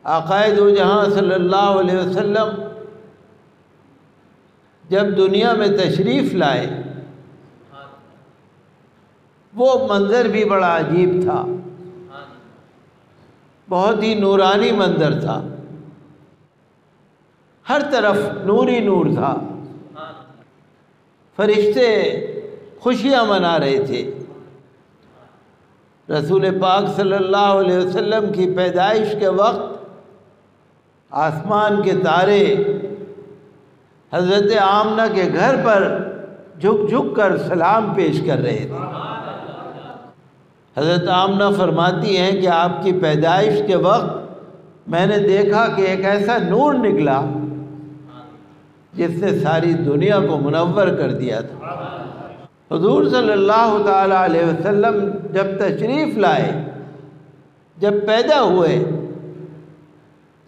آقائے دو جہاں صلی اللہ علیہ وسلم جب دنیا میں تشریف لائے وہ منظر بھی بڑا عجیب تھا، بہت ہی نورانی منظر تھا، ہر طرف نور ہی نور تھا، فرشتے خوشیاں منا رہے تھے۔ رسول پاک صلی اللہ علیہ وسلم کی پیدائش کے وقت آسمان کے تارے حضرت آمنہ کے گھر پر جھک جھک کر سلام پیش کر رہے تھے۔ حضرت آمنہ فرماتی ہیں کہ آپ کی پیدائش کے وقت میں نے دیکھا کہ ایک ایسا نور نکلا جس نے ساری دنیا کو منور کر دیا تھا۔ حضور صلی اللہ تعالیٰ علیہ وسلم جب تشریف لائے، جب پیدا ہوئے،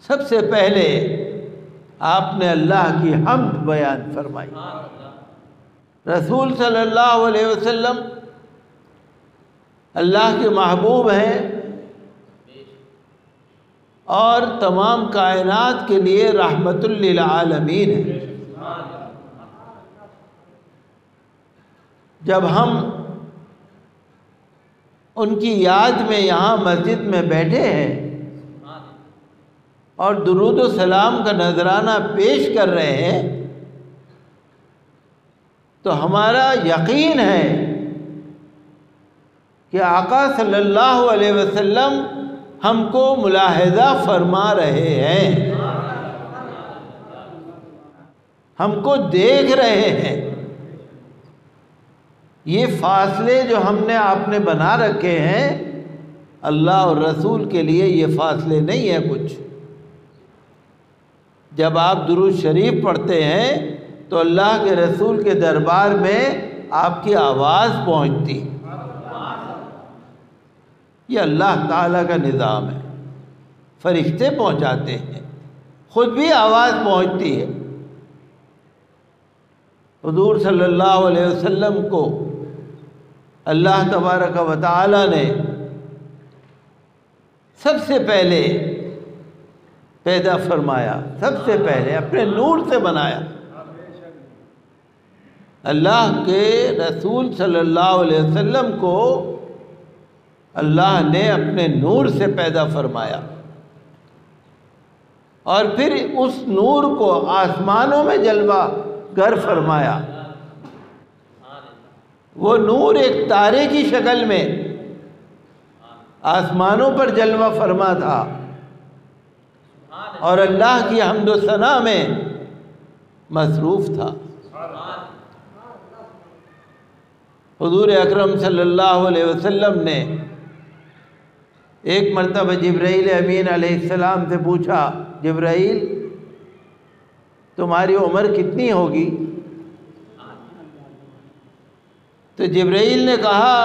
سب سے پہلے آپ نے اللہ کی حمد بیان فرمائی۔ رسول صلی اللہ علیہ وسلم اللہ کے محبوب ہیں اور تمام کائنات کے لیے رحمت للعالمین ہیں۔ جب ہم ان کی یاد میں یہاں مسجد میں بیٹھے ہیں اور درود و سلام کا نذرانہ پیش کر رہے ہیں تو ہمارا یقین ہے کہ آقا صلی اللہ علیہ وسلم ہم کو ملاحظہ فرما رہے ہیں، ہم کو دیکھ رہے ہیں۔ یہ فاصلے جو ہم نے آپ نے بنا رکھے ہیں اللہ اور رسول کے لیے، یہ فاصلے نہیں ہیں کچھ۔ جب آپ درود شریف پڑھتے ہیں تو اللہ کے رسول کے دربار میں آپ کی آواز پہنچتی، یہ اللہ تعالیٰ کا نظام ہے۔ فرشتے پہنچاتے ہیں، خود بھی آواز پہنچتی ہے۔ حضور صلی اللہ علیہ وسلم کو اللہ تبارک و تعالی نے سب سے پہلے پیدا فرمایا، سب سے پہلے اپنے نور سے بنایا۔ اللہ کے رسول صلی اللہ علیہ وسلم کو اللہ نے اپنے نور سے پیدا فرمایا اور پھر اس نور کو آسمانوں میں جلوہ گر فرمایا۔ وہ نور ایک تارے کی شکل میں آسمانوں پر جلوہ فرما تھا اور اللہ کی حمد و ثنا میں مصروف تھا۔ حضور اکرم صلی اللہ علیہ وسلم نے ایک مرتبہ جبرائیل امین علیہ السلام سے پوچھا، جبرائیل تمہاری عمر کتنی ہوگی؟ تو جبرائیل نے کہا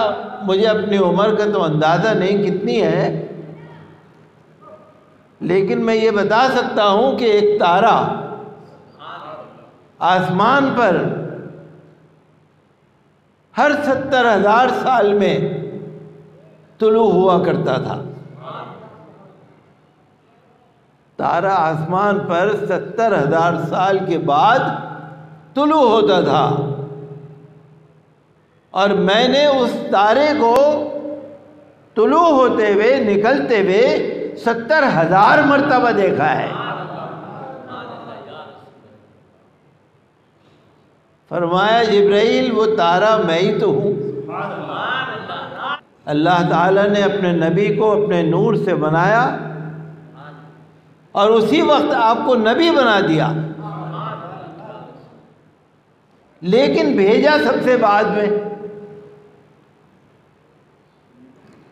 مجھے اپنی عمر کا تو اندازہ نہیں کتنی ہے، لیکن میں یہ بتا سکتا ہوں کہ ایک تارا آسمان پر ہر 70,000 سال میں طلوع ہوا کرتا تھا۔ تارا آسمان پر 70,000 سال کے بعد طلوع ہوتا تھا اور میں نے اس تارے کو طلوع ہوتے ہوئے نکلتے ہوئے 70,000 مرتبہ دیکھا ہے۔ فرمایا جبرائیل وہ تارا میں ہی تو ہوں۔ اللہ تعالیٰ نے اپنے نبی کو اپنے نور سے بنایا اور اسی وقت آپ کو نبی بنا دیا، لیکن بھیجا سب سے بعد میں۔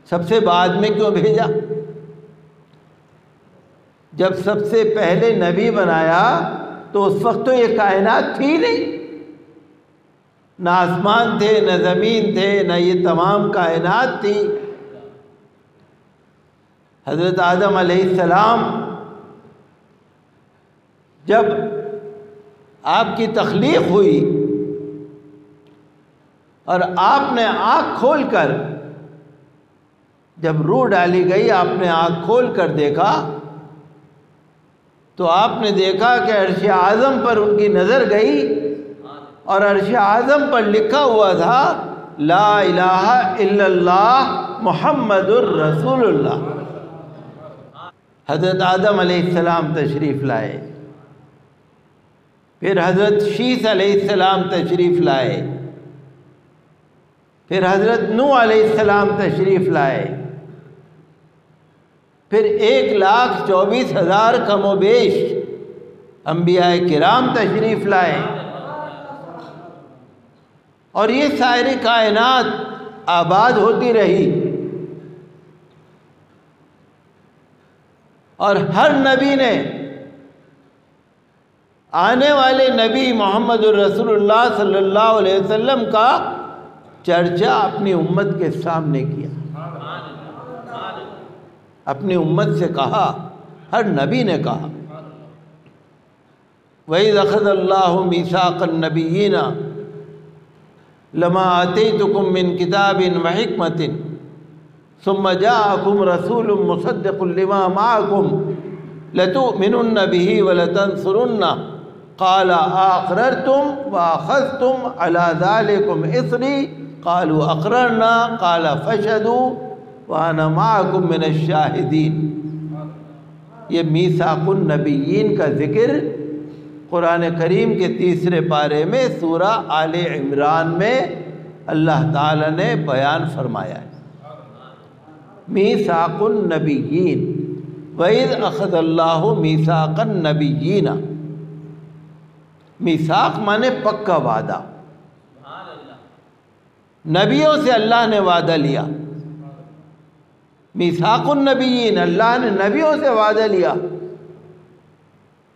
سب سے بعد میں کیوں بھیجا؟ جب سب سے پہلے نبی بنایا تو اس وقت تو یہ کائنات تھی نہیں، نہ آسمان تھے نہ زمین تھے نہ یہ تمام کائنات تھی۔ حضرت آدم علیہ السلام جب آپ کی تخلیق ہوئی اور آپ نے آنکھ کھول کر، جب روح ڈالی گئی آپ نے آنکھ کھول کر دیکھا تو آپ نے دیکھا کہ عرش اعظم پر ان کی نظر گئی اور عرش اعظم پر لکھا ہوا تھا لا الہ الا اللہ محمد الرسول اللہ۔ حضرت آدم علیہ السلام تشریف لائے، پھر حضرت شیس علیہ السلام تشریف لائے، پھر حضرت نوح علیہ السلام تشریف لائے، پھر 1,24,000 کم و بیش انبیاء کرام تشریف لائے، اور یہ ساری کائنات آباد ہوتی رہی، اور ہر نبی نے آنے والے نبی محمد الرسول اللہ صلی اللہ علیہ وسلم کا چرچا اپنی امت کے سامنے کیا، اپنی امت سے کہا، ہر نبی نے کہا وَإِذْ أَخَذَ اللَّهُ مِيثَاقَ النَّبِيِّينَ لَمَا آتَيْتُكُم مِّن كِتَابٍ وَحِكْمَةٍ ثُمَّ جَاءَكُمْ رَسُولٌ مُّصَدِّقٌ لِّمَا مَعَكُمْ لَتُؤْمِنُنَّ بِهِ وَلَتَنصُرُنَّهُ قَالَ أَأَقْرَرْتُمْ وَأَخَذْتُمْ عَلَى ذَلِكُمْ إِصْرِي قَالُوا أَقْرَرْنَا قَالَ فَاشْهَدُوا وَأَنَا مَعَكُمْ مِنَ الشَّاهِدِينَ۔ یہ میثاق النبیین کا ذکر قرآن کریم کے 3 پارے میں سورہ آل عمران میں اللہ تعالیٰ نے بیان فرمایا ہے۔ میثاق النبیین، وَإِذْ أَخَذَ اللَّهُ مِيثَاقَ النَّبِيِّينَ، میثاق مانے پکا وعدہ، نبیوں سے اللہ نے وعدہ لیا، میثاق النبیین، اللہ نے نبیوں سے وعدہ لیا۔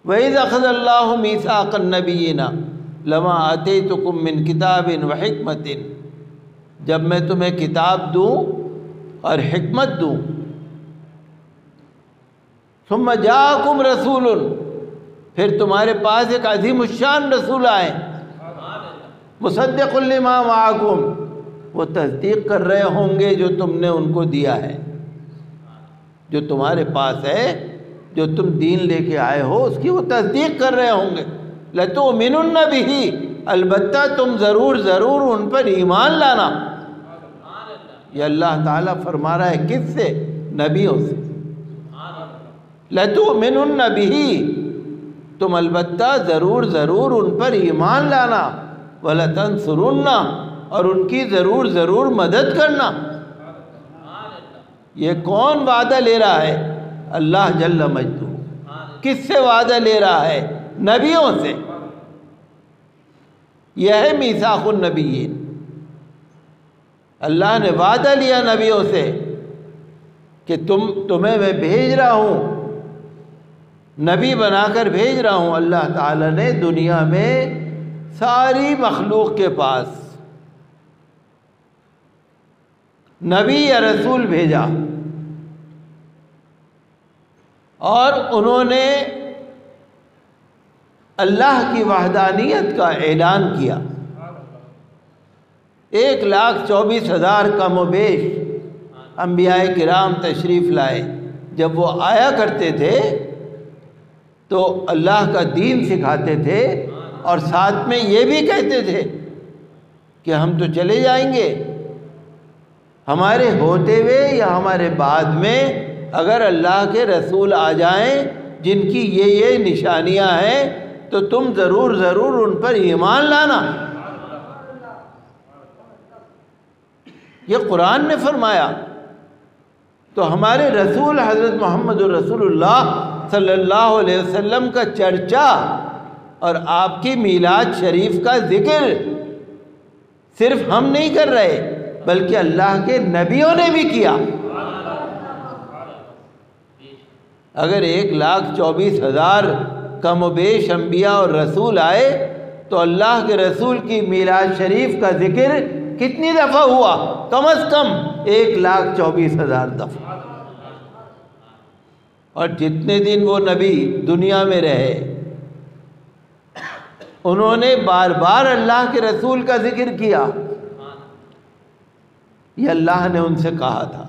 وَإِذْ أَخَذَ اللَّهُ مِيثَاقَ النَّبِيِّينَ لَمَا آتَيْتُكُم مِّن كِتَابٍ وَحِكْمَةٍ، جب میں تمہیں کتاب دوں اور حکمت دوں، ثُمَّ جَاءَكُمْ رَسُولٌ، پھر تمہارے پاس ایک عظیم الشان رسول آئے، مُصَدِّقٌ لِّمَا مَعَكُمْ، وہ تصدیق کر رہے ہوں گے جو تم نے ان کو دیا ہے، جو تمہارے پاس ہے، جو تم دین لے کے آئے ہو اس کی وہ تصدیق کر رہے ہوں گے۔ لَتُؤْمِنُنَّ بِهِ، البتہ تم ضرور ان پر ایمان لانا۔ یہ اللہ تعالیٰ فرما رہا ہے کس سے؟ نبیوں سے۔ لَتُؤْمِنُنَّ بِهِ، تم البتہ ضرور ان پر ایمان لانا، وَلَتَنْصُرُنَّ، اور ان کی ضرور مدد کرنا۔ یہ کون وعدہ لے رہا ہے؟ اللہ جل مجدہ۔ کس سے وعدہ لے رہا ہے؟ نبیوں سے۔ یہ ہے میثاق النبیین، اللہ نے وعدہ لیا نبیوں سے کہ تمہیں میں بھیج رہا ہوں، نبی بنا کر بھیج رہا ہوں۔ اللہ تعالیٰ نے دنیا میں ساری مخلوق کے پاس نبی یا رسول بھیجا، اور انہوں نے اللہ کی وحدانیت کا اعلان کیا۔ 1,24,000 کم و بیش انبیاء کرام تشریف لائے۔ جب وہ آیا کرتے تھے تو اللہ کا دین سکھاتے تھے، اور ساتھ میں یہ بھی کہتے تھے کہ ہم تو چلے جائیں گے، ہمارے ہوتے ہوئے یا ہمارے بعد میں اگر اللہ کے رسول آ جائیں جن کی یہ نشانیاں ہیں تو تم ضرور ان پر ایمان لانا۔ یہ قرآن نے فرمایا۔ تو ہمارے رسول حضرت محمد الرسول اللہ صلی اللہ علیہ وسلم کا چرچا اور آپ کی میلاد شریف کا ذکر صرف ہم نہیں کر رہے بلکہ اللہ کے نبیوں نے بھی کیا۔ اگر 1,24,000 کم و بیش انبیاء اور رسول آئے تو اللہ کے رسول کی میلاد شریف کا ذکر کتنی دفعہ ہوا؟ کم از کم 1,24,000 دفعہ۔ اور جتنے دن وہ نبی دنیا میں رہے انہوں نے بار بار اللہ کے رسول کا ذکر کیا۔ یہ اللہ نے ان سے کہا تھا۔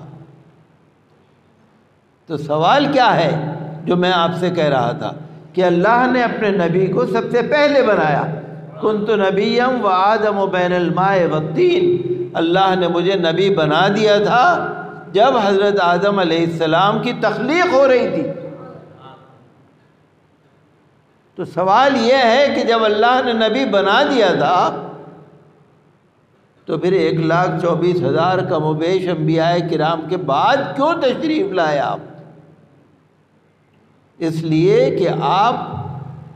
تو سوال کیا ہے جو میں آپ سے کہہ رہا تھا کہ اللہ نے اپنے نبی کو سب سے پہلے بنایا. کنت نبیم و آدم بین الماء والطین. اللہ نے مجھے نبی بنا دیا تھا جب حضرت آدم علیہ السلام کی تخلیق ہو رہی تھی. تو سوال یہ ہے کہ جب اللہ نے نبی بنا دیا تھا تو پھر 1,24,000 کم و بیش انبیاء کرام کے بعد کیوں تشریف لائے آپ؟ اس لیے کہ آپ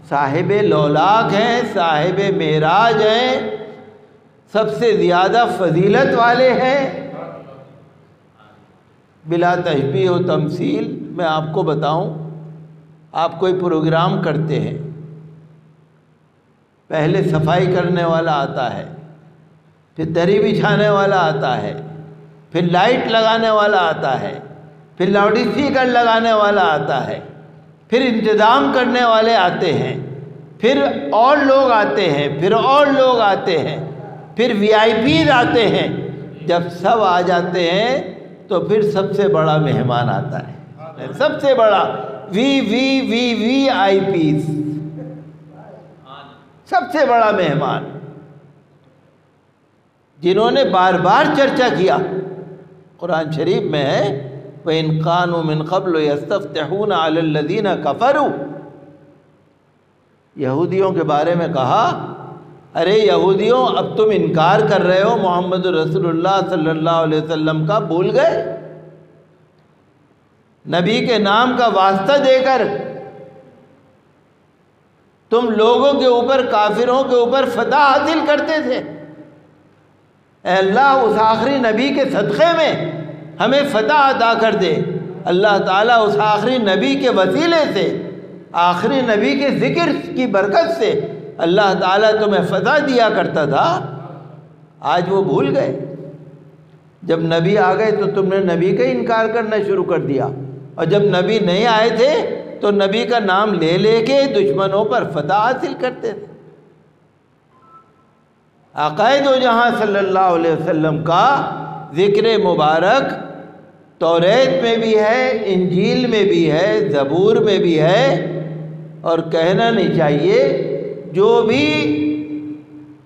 صاحب لولاک ہیں، صاحب معراج ہیں، سب سے زیادہ فضیلت والے ہیں. بلا تشبیہ و تمثیل میں آپ کو بتاؤں، آپ کوئی پروگرام کرتے ہیں، پہلے صفائی کرنے والا آتا ہے، پھر دری بچھانے والا آتا ہے، پھر لائٹ لگانے والا آتا ہے، پھر لاؤڈ اسپیکر لگانے والا آتا ہے، پھر انتظام کرنے والے آتے ہیں، پھر اور لوگ آتے ہیں، پھر اور لوگ آتے ہیں، پھر وی آئی پیز آتے ہیں. جب سب آ جاتے ہیں تو پھر سب سے بڑا مہمان آتا ہے، سب سے بڑا وی آئی پیز، سب سے بڑا مہمان، جنہوں نے بار بار چرچا کیا. قرآن شریف میں ہے وَإِن كَانُوا مِن قَبْلُ يَسْتَفْتِحُونَ عَلَى الَّذِينَ كَفَرُوا. یہودیوں کے بارے میں کہا ارے یہودیوں اب تم انکار کر رہے ہو محمد رسول اللہ صلی اللہ علیہ وسلم کا، بھول گئے؟ نبی کے نام کا واسطہ دے کر تم لوگوں کے اوپر، کافروں کے اوپر فتح حاصل کرتے تھے. اے اللہ اس آخری نبی کے صدقے میں ہمیں فتح عطا کر دے. اللہ تعالیٰ اس آخری نبی کے وسیلے سے، آخری نبی کے ذکر کی برکت سے اللہ تعالیٰ تمہیں فتح دیا کرتا تھا. آج وہ بھول گئے. جب نبی آ گئے تو تم نے نبی کا انکار کرنا شروع کر دیا، اور جب نبی نہیں آئے تھے تو نبی کا نام لے لے کے دشمنوں پر فتح حاصل کرتے تھے. آقائے دو جہاں صلی اللہ علیہ وسلم کا ذکر مبارک توریت میں بھی ہے، انجیل میں بھی ہے، زبور میں بھی ہے. اور کہنا نہیں چاہیے جو بھی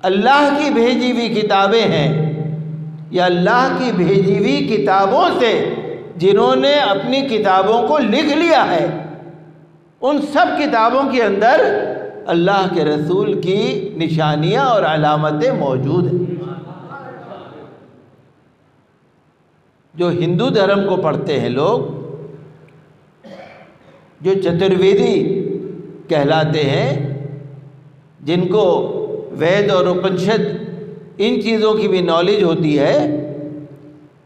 اللہ کی بھیجی ہوئی کتابیں ہیں یا اللہ کی بھیجی ہوئی کتابوں سے جنہوں نے اپنی کتابوں کو لکھ لیا ہے، ان سب کتابوں کے اندر اللہ کے رسول کی نشانیاں اور علامتیں موجود ہیں. جو ہندو دھرم کو پڑھتے ہیں لوگ، جو چترویدی کہلاتے ہیں، جن کو وید اور اپنشد ان چیزوں کی بھی نالج ہوتی ہے.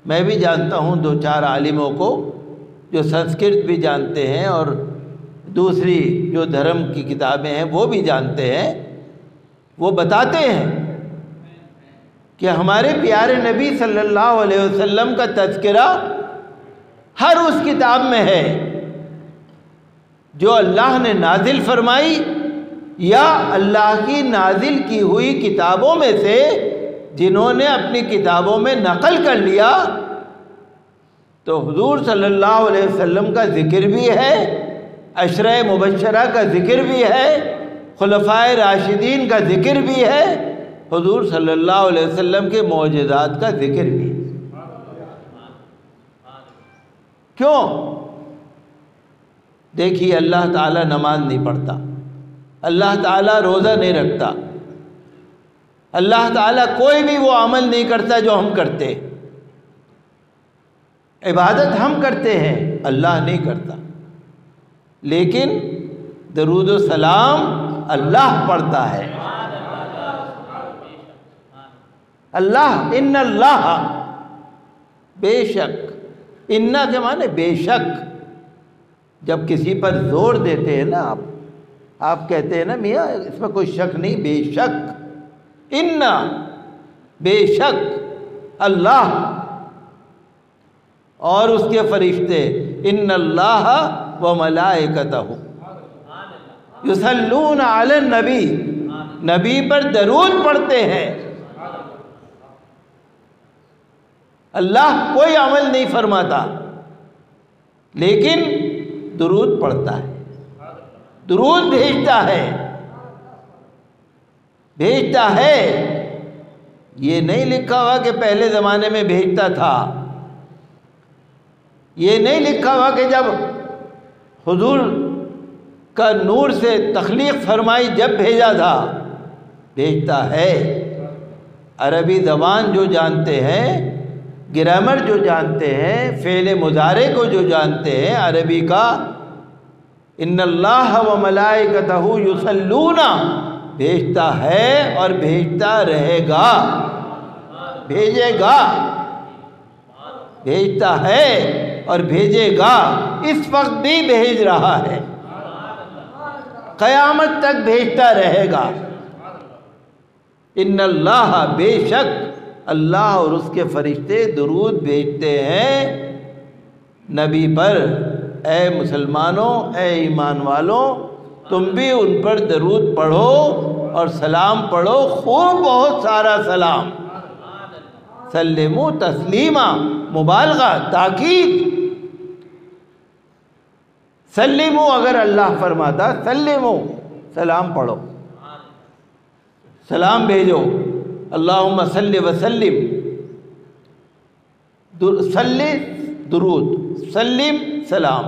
میں بھی جانتا ہوں 2-4 عالموں کو جو سنسکرت بھی جانتے ہیں اور دوسری جو دھرم کی کتابیں ہیں وہ بھی جانتے ہیں. وہ بتاتے ہیں کہ ہمارے پیارے نبی صلی اللہ علیہ وسلم کا تذکرہ ہر اس کتاب میں ہے جو اللہ نے نازل فرمائی یا اللہ کی نازل کی ہوئی کتابوں میں سے جنہوں نے اپنی کتابوں میں نقل کر لیا. تو حضور صلی اللہ علیہ وسلم کا ذکر بھی ہے، عشرہ مبشرہ کا ذکر بھی ہے، خلفائے راشدین کا ذکر بھی ہے، حضور صلی اللہ علیہ وسلم کے معجزات کا ذکر بھی ہے. کیوں؟ دیکھیے اللہ تعالیٰ نماز نہیں پڑھتا، اللہ تعالیٰ روزہ نہیں رکھتا، اللہ تعالیٰ کوئی بھی وہ عمل نہیں کرتا جو ہم کرتے. عبادت ہم کرتے ہیں، اللہ نہیں کرتا. لیکن درود و سلام اللہ پڑھتا ہے. اللہ، ان اللہ، بے شک. انا کے معنی بے شک. جب کسی پر زور دیتے ہیں نا آپ کہتے ہیں نا میاں اس میں کوئی شک نہیں، بے شک. انا، بے شک اللہ اور اس کے فرشتے، ان اللہ و ملائکتہ یصلون علی النبی، نبی پر درود پڑھتے ہیں. اللہ کوئی عمل نہیں فرماتا لیکن درود پڑھتا ہے. درود بھیجتا ہے، بھیجتا ہے۔ یہ نہیں لکھا ہوا کہ پہلے زمانے میں بھیجتا تھا، یہ نہیں لکھا ہوا کہ جب حضور کا نور سے تخلیق فرمائی جب بھیجا تھا، بھیجتا ہے۔ عربی زبان جو جانتے ہیں، گرامر جو جانتے ہیں، فعل مضارع کو جو جانتے ہیں عربی کا، ان اللہ و ملائکتہ یصلون، بھیجتا ہے اور بھیجتا رہے گا، بھیجے گا، بھیجتا ہے اور بھیجے گا، اس وقت بھی بھیج رہا ہے، قیامت تک بھیجتا رہے گا۔ ان اللہ، بے شک اللہ اور اس کے فرشتے درود بھیجتے ہیں نبی پر۔ اے مسلمانوں، اے ایمان والوں، تم بھی ان پر درود پڑھو اور سلام پڑھو، خوب بہت سارا سلام۔ سلموا تسلیما، مبالغہ، تاکید۔ سلموا اگر اللہ فرماتا سلموا، سلام پڑھو، سلام بھیجو۔ اللہم صلی وسلم، صلی درود، سلم سلام،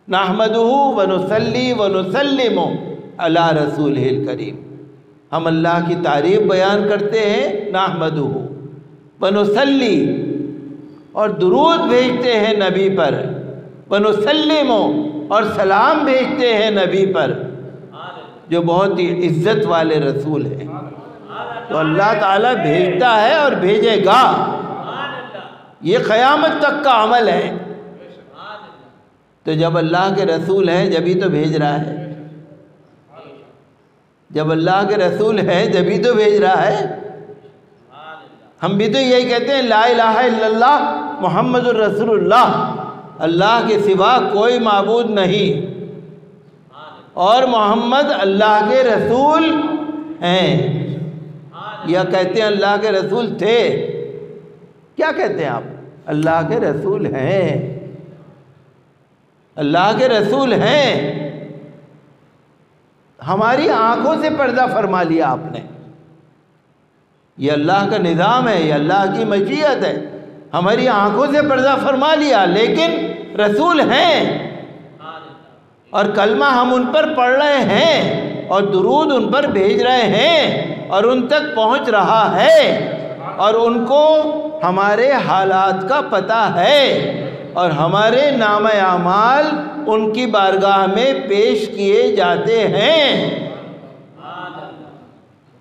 نحمدہ ونصلی ونسلم علی رسولہ الکریم، ہم اللہ کی تعریف بیان کرتے ہیں، نحمدہ ونصلی، اور درود بھیجتے ہیں نبی پر، ونسلم، اور سلام بھیجتے ہیں نبی پر، جو بہت ہی عزت والے رسول ہیں۔ تو اللہ تعالیٰ بھیجتا ہے اور بھیجے گا، یہ قیامت تک کا عمل ہے۔ تو جب اللہ کے رسول ہیں جبھی تو بھیج رہا ہے، جب اللہ کے رسول ہیں جبھی تو بھیج رہا ہے۔ ہم بھی تو یہی کہتے ہیں، لا الہ الا اللہ محمد الرسول اللہ، اللہ کے سوا کوئی معبود نہیں اور محمد اللہ کے رسول ہیں، یا کہتے ہیں اللہ کے رسول تھے؟ کیا کہتے ہیں آپ؟ اللہ کے رسول ہیں، اللہ کے رسول ہیں۔ ہماری آنکھوں سے پردہ فرما لیا آپ نے، یہ اللہ کا نظام ہے، یہ اللہ کی مشیت ہے، ہماری آنکھوں سے پردہ فرما لیا، لیکن رسول ہیں، اور کلمہ ہم ان پر پڑھ رہے ہیں اور درود ان پر بھیج رہے ہیں اور ان تک پہنچ رہا ہے، اور ان کو ہمارے حالات کا پتہ ہے، اور ہمارے نام اعمال ان کی بارگاہ میں پیش کیے جاتے ہیں۔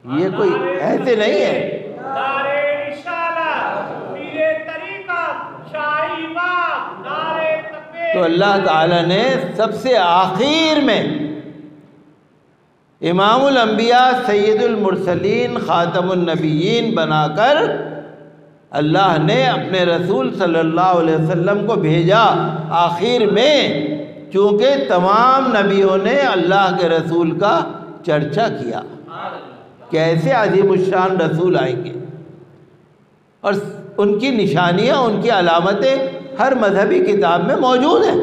یہ کوئی ایسے نہیں ہے۔ تو اللہ تعالیٰ نے سب سے آخر میں امام الانبیاء، سید المرسلین، خاتم النبیین بنا کر اللہ نے اپنے رسول صلی اللہ علیہ وسلم کو بھیجا آخر میں، چونکہ تمام نبیوں نے اللہ کے رسول کا چرچا کیا، کیسے عظیم الشان رسول آئیں گے، اور ان کی نشانیاں، ان کی علامتیں ہر مذہبی کتاب میں موجود ہیں۔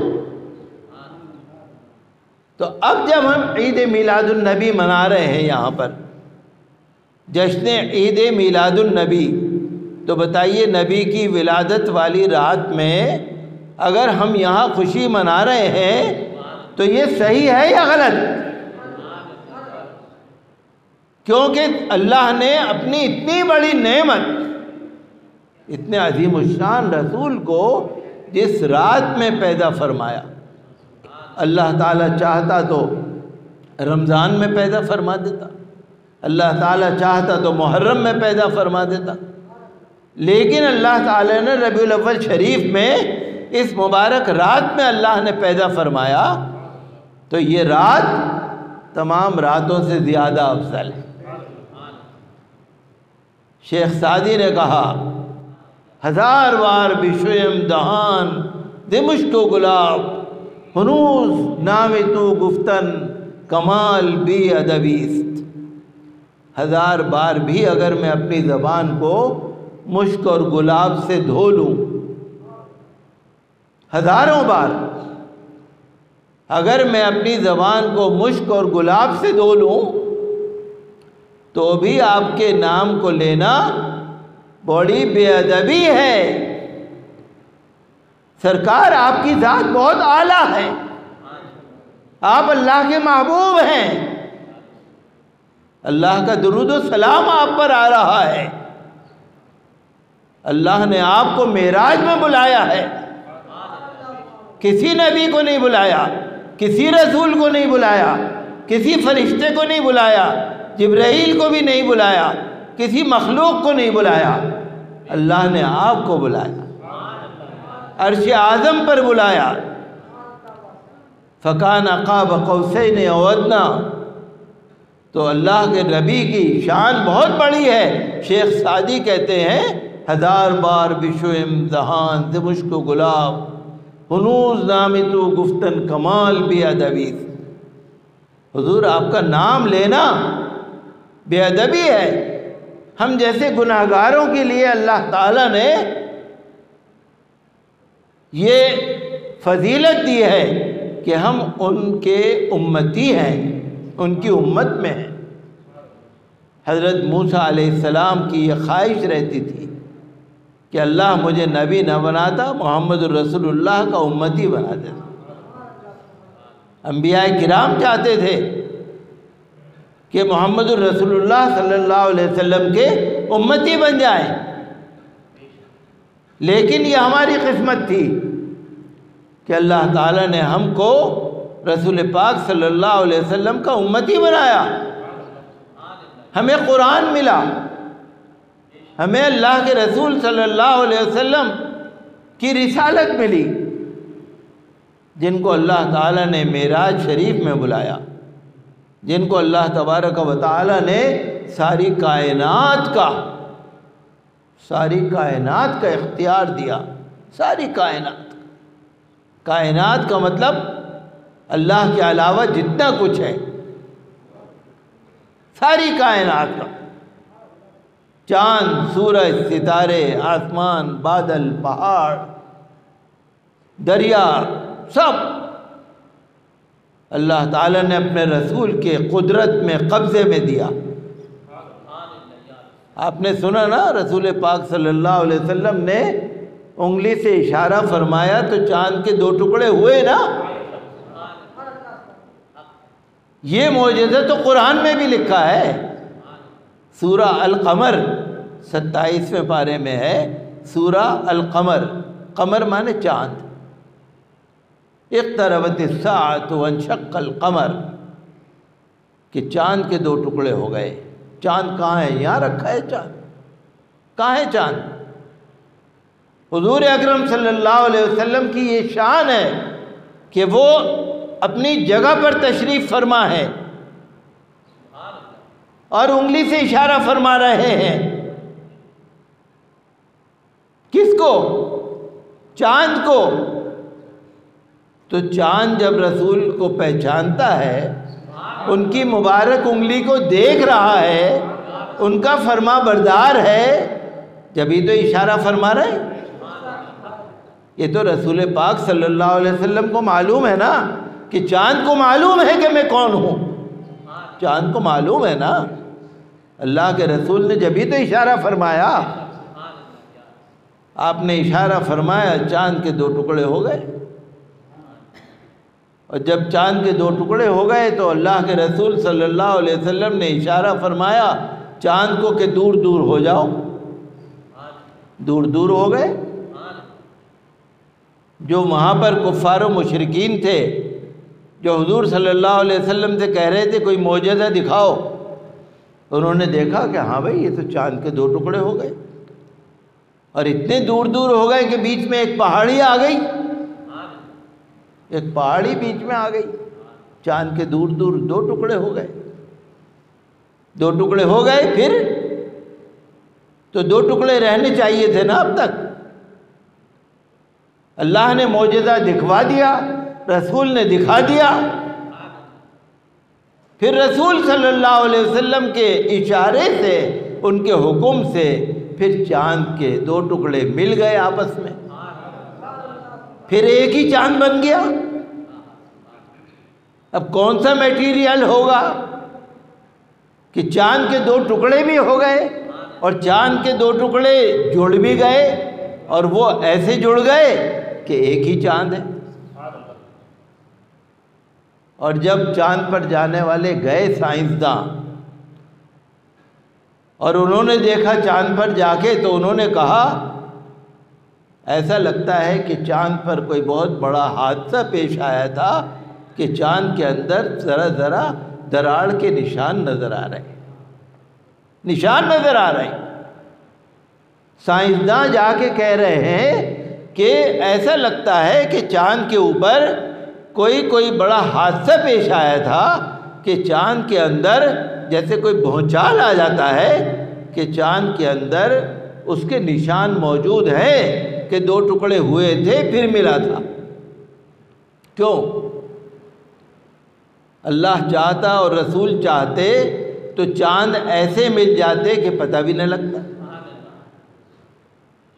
تو اب جب ہم عید میلاد النبی منا رہے ہیں یہاں پر، جشن عید میلاد النبی، تو بتائیے نبی کی ولادت والی رات میں اگر ہم یہاں خوشی منا رہے ہیں تو یہ صحیح ہے یا غلط؟ کیونکہ اللہ نے اپنی اتنی بڑی نعمت، اتنے عظیم الشان رسول کو جس رات میں پیدا فرمایا، اللہ تعالیٰ چاہتا تو رمضان میں پیدا فرما دیتا، اللہ تعالیٰ چاہتا تو محرم میں پیدا فرما دیتا، لیکن اللہ تعالیٰ نے ربیع الاول شریف میں اس مبارک رات میں اللہ نے پیدا فرمایا، تو یہ رات تمام راتوں سے زیادہ افضل ہے۔ شیخ سعدی نے کہا، ہزار بار بشویم دہان دمشق و گلاب، ہنوز نام تو گفتن کمال بی ادبیست۔ ہزار بار بھی اگر میں اپنی زبان کو مشک اور گلاب سے دھو لوں، ہزاروں بار، اگر میں اپنی زبان کو مشک اور گلاب سے دھو لوں تو بھی آپ کے نام کو لینا بڑی بے ادبی ہے۔ سرکار آپ کی ذات بہت اعلیٰ ہے، آپ اللہ کے محبوب ہیں، اللہ کا درود و سلام آپ پر آ رہا ہے، اللہ نے آپ کو معراج میں بلایا ہے، کسی نبی کو نہیں بلایا، کسی رسول کو نہیں بلایا، کسی فرشتے کو نہیں بلایا، جبرائیل کو بھی نہیں بلایا، کسی مخلوق کو نہیں بلایا، اللہ نے آپ کو بلایا، عرش اعظم پر بلایا۔ فَكَانَ قَابَ قَوْسَيْنِ أَوْ أَدْنَىٰ۔ تو اللہ کے نبی کی شان بہت بڑی ہے۔ شیخ سعدی کہتے ہیں 1000 بار بشو امتحان ز مشک و گلاب، ہنوز نام تو گفتن کمال بے ادبی۔ حضور آپ کا نام لینا بے ادبی ہے۔ ہم جیسے گناہگاروں کے لیے اللہ تعالیٰ نے یہ فضیلت دی ہے کہ ہم ان کے امتی ہیں، ان کی امت میں ہیں۔ حضرت موسیٰ علیہ السلام کی یہ خواہش رہتی تھی کہ اللہ مجھے نبی نہ بناتا، محمد الرسول اللہ کا امتی بنا دیتا۔ انبیاء کرام چاہتے تھے کہ محمد الرسول اللہ صلی اللہ علیہ وسلم کے امتی بن جائیں، لیکن یہ ہماری قسمت تھی کہ اللہ تعالیٰ نے ہم کو رسول پاک صلی اللہ علیہ وسلم کا امتی بنایا۔ ہمیں قرآن ملا، ہمیں اللہ کے رسول صلی اللہ علیہ وسلم کی رسالت ملی، جن کو اللہ تعالیٰ نے معراج شریف میں بلایا، جن کو اللہ تبارک و تعالیٰ نے ساری کائنات کا اختیار دیا۔ ساری کائنات کا مطلب اللہ کے علاوہ جتنا کچھ ہے، ساری کائنات کا، چاند، سورج، ستارے، آسمان، بادل، پہاڑ، دریا، سب اللہ تعالیٰ نے اپنے رسول کے قدرت میں قبضے میں دیا۔ آپ نے سنا نا، رسول پاک صلی اللہ علیہ وسلم نے انگلی سے اشارہ فرمایا تو چاند کے 2 ٹکڑے ہوئے نا۔ یہ معجزہ تو قرآن میں بھی لکھا ہے۔ سورہ القمر 27ویں پارے میں ہے، سورہ القمر، قمر مانے چاند۔ اقتربت الساعۃ وانشق القمر، کہ چاند کے 2 ٹکڑے ہو گئے۔ چاند کہاں ہے؟ یہاں رکھا ہے چاند۔ کہاں ہے چاند؟ حضور اکرم صلی اللہ علیہ وسلم کی یہ شان ہے کہ وہ اپنی جگہ پر تشریف فرما ہے اور انگلی سے اشارہ فرما رہے ہیں۔ کس کو؟ چاند کو۔ تو چاند جب رسول کو پہچانتا ہے، ان کی مبارک انگلی کو دیکھ رہا ہے، ان کا فرما بردار ہے، جبھی تو اشارہ فرما رہے۔ یہ تو رسول پاک صلی اللہ علیہ وسلم کو معلوم ہے نا، کہ چاند کو معلوم ہے کہ میں کون ہوں۔ چاند کو معلوم ہے نا، اللہ کے رسول نے جبھی تو اشارہ فرمایا۔ آپ نے اشارہ فرمایا، چاند کے 2 ٹکڑے ہو گئے، اور جب چاند کے 2 ٹکڑے ہو گئے تو اللہ کے رسول صلی اللہ علیہ وسلم نے اشارہ فرمایا چاند کو کہ دور دور ہو جاؤ۔ دور دور ہو گئے۔ جو وہاں پر کفار و مشرکین تھے، جو حضور صلی اللہ علیہ وسلم سے کہہ رہے تھے کوئی معجزہ دکھاؤ، انہوں نے دیکھا کہ ہاں بھائی یہ تو چاند کے 2 ٹکڑے ہو گئے، اور اتنے دور دور ہو گئے کہ بیچ میں ایک پہاڑی آ گئی، ایک پہاڑی بیچ میں آ گئی۔ چاند کے دور دور 2 ٹکڑے ہو گئے۔ 2 ٹکڑے ہو گئے، پھر تو 2 ٹکڑے رہنے چاہیے تھے نا اب تک۔ اللہ نے معجزہ دکھوا دیا، رسول نے دکھا دیا، پھر رسول صلی اللہ علیہ وسلم کے اشارے سے، ان کے حکم سے، پھر چاند کے 2 ٹکڑے مل گئے آپس میں، پھر ایک ہی چاند بن گیا۔ اب کون سا میٹیریل ہوگا کہ چاند کے 2 ٹکڑے بھی ہو گئے اور چاند کے 2 ٹکڑے جڑ بھی گئے اور وہ ایسے جڑ گئے کہ ایک ہی چاند ہے. اور جب چاند پر جانے والے گئے سائنسداں اور انہوں نے دیکھا چاند پر جا کے تو انہوں نے کہا ایسا لگتا ہے کہ چاند پر کوئی بہت بڑا حادثہ پیش آیا تھا کہ چاند کے اندر ذرا ذرا دراڑ کے نشان نظر آ رہے ہیں. سائنسداں جا کے کہہ رہے ہیں کہ ایسا لگتا ہے کہ چاند کے اوپر کوئی بڑا حادثہ پیش آیا تھا کہ چاند کے اندر جیسے کوئی بھونچال آ جاتا ہے کہ چاند کے اندر اس کے نشان موجود ہیں کہ 2 ٹکڑے ہوئے تھے پھر ملا تھا. کیوں؟ اللہ چاہتا اور رسول چاہتے تو چاند ایسے مل جاتے کہ پتہ بھی نہ لگتا.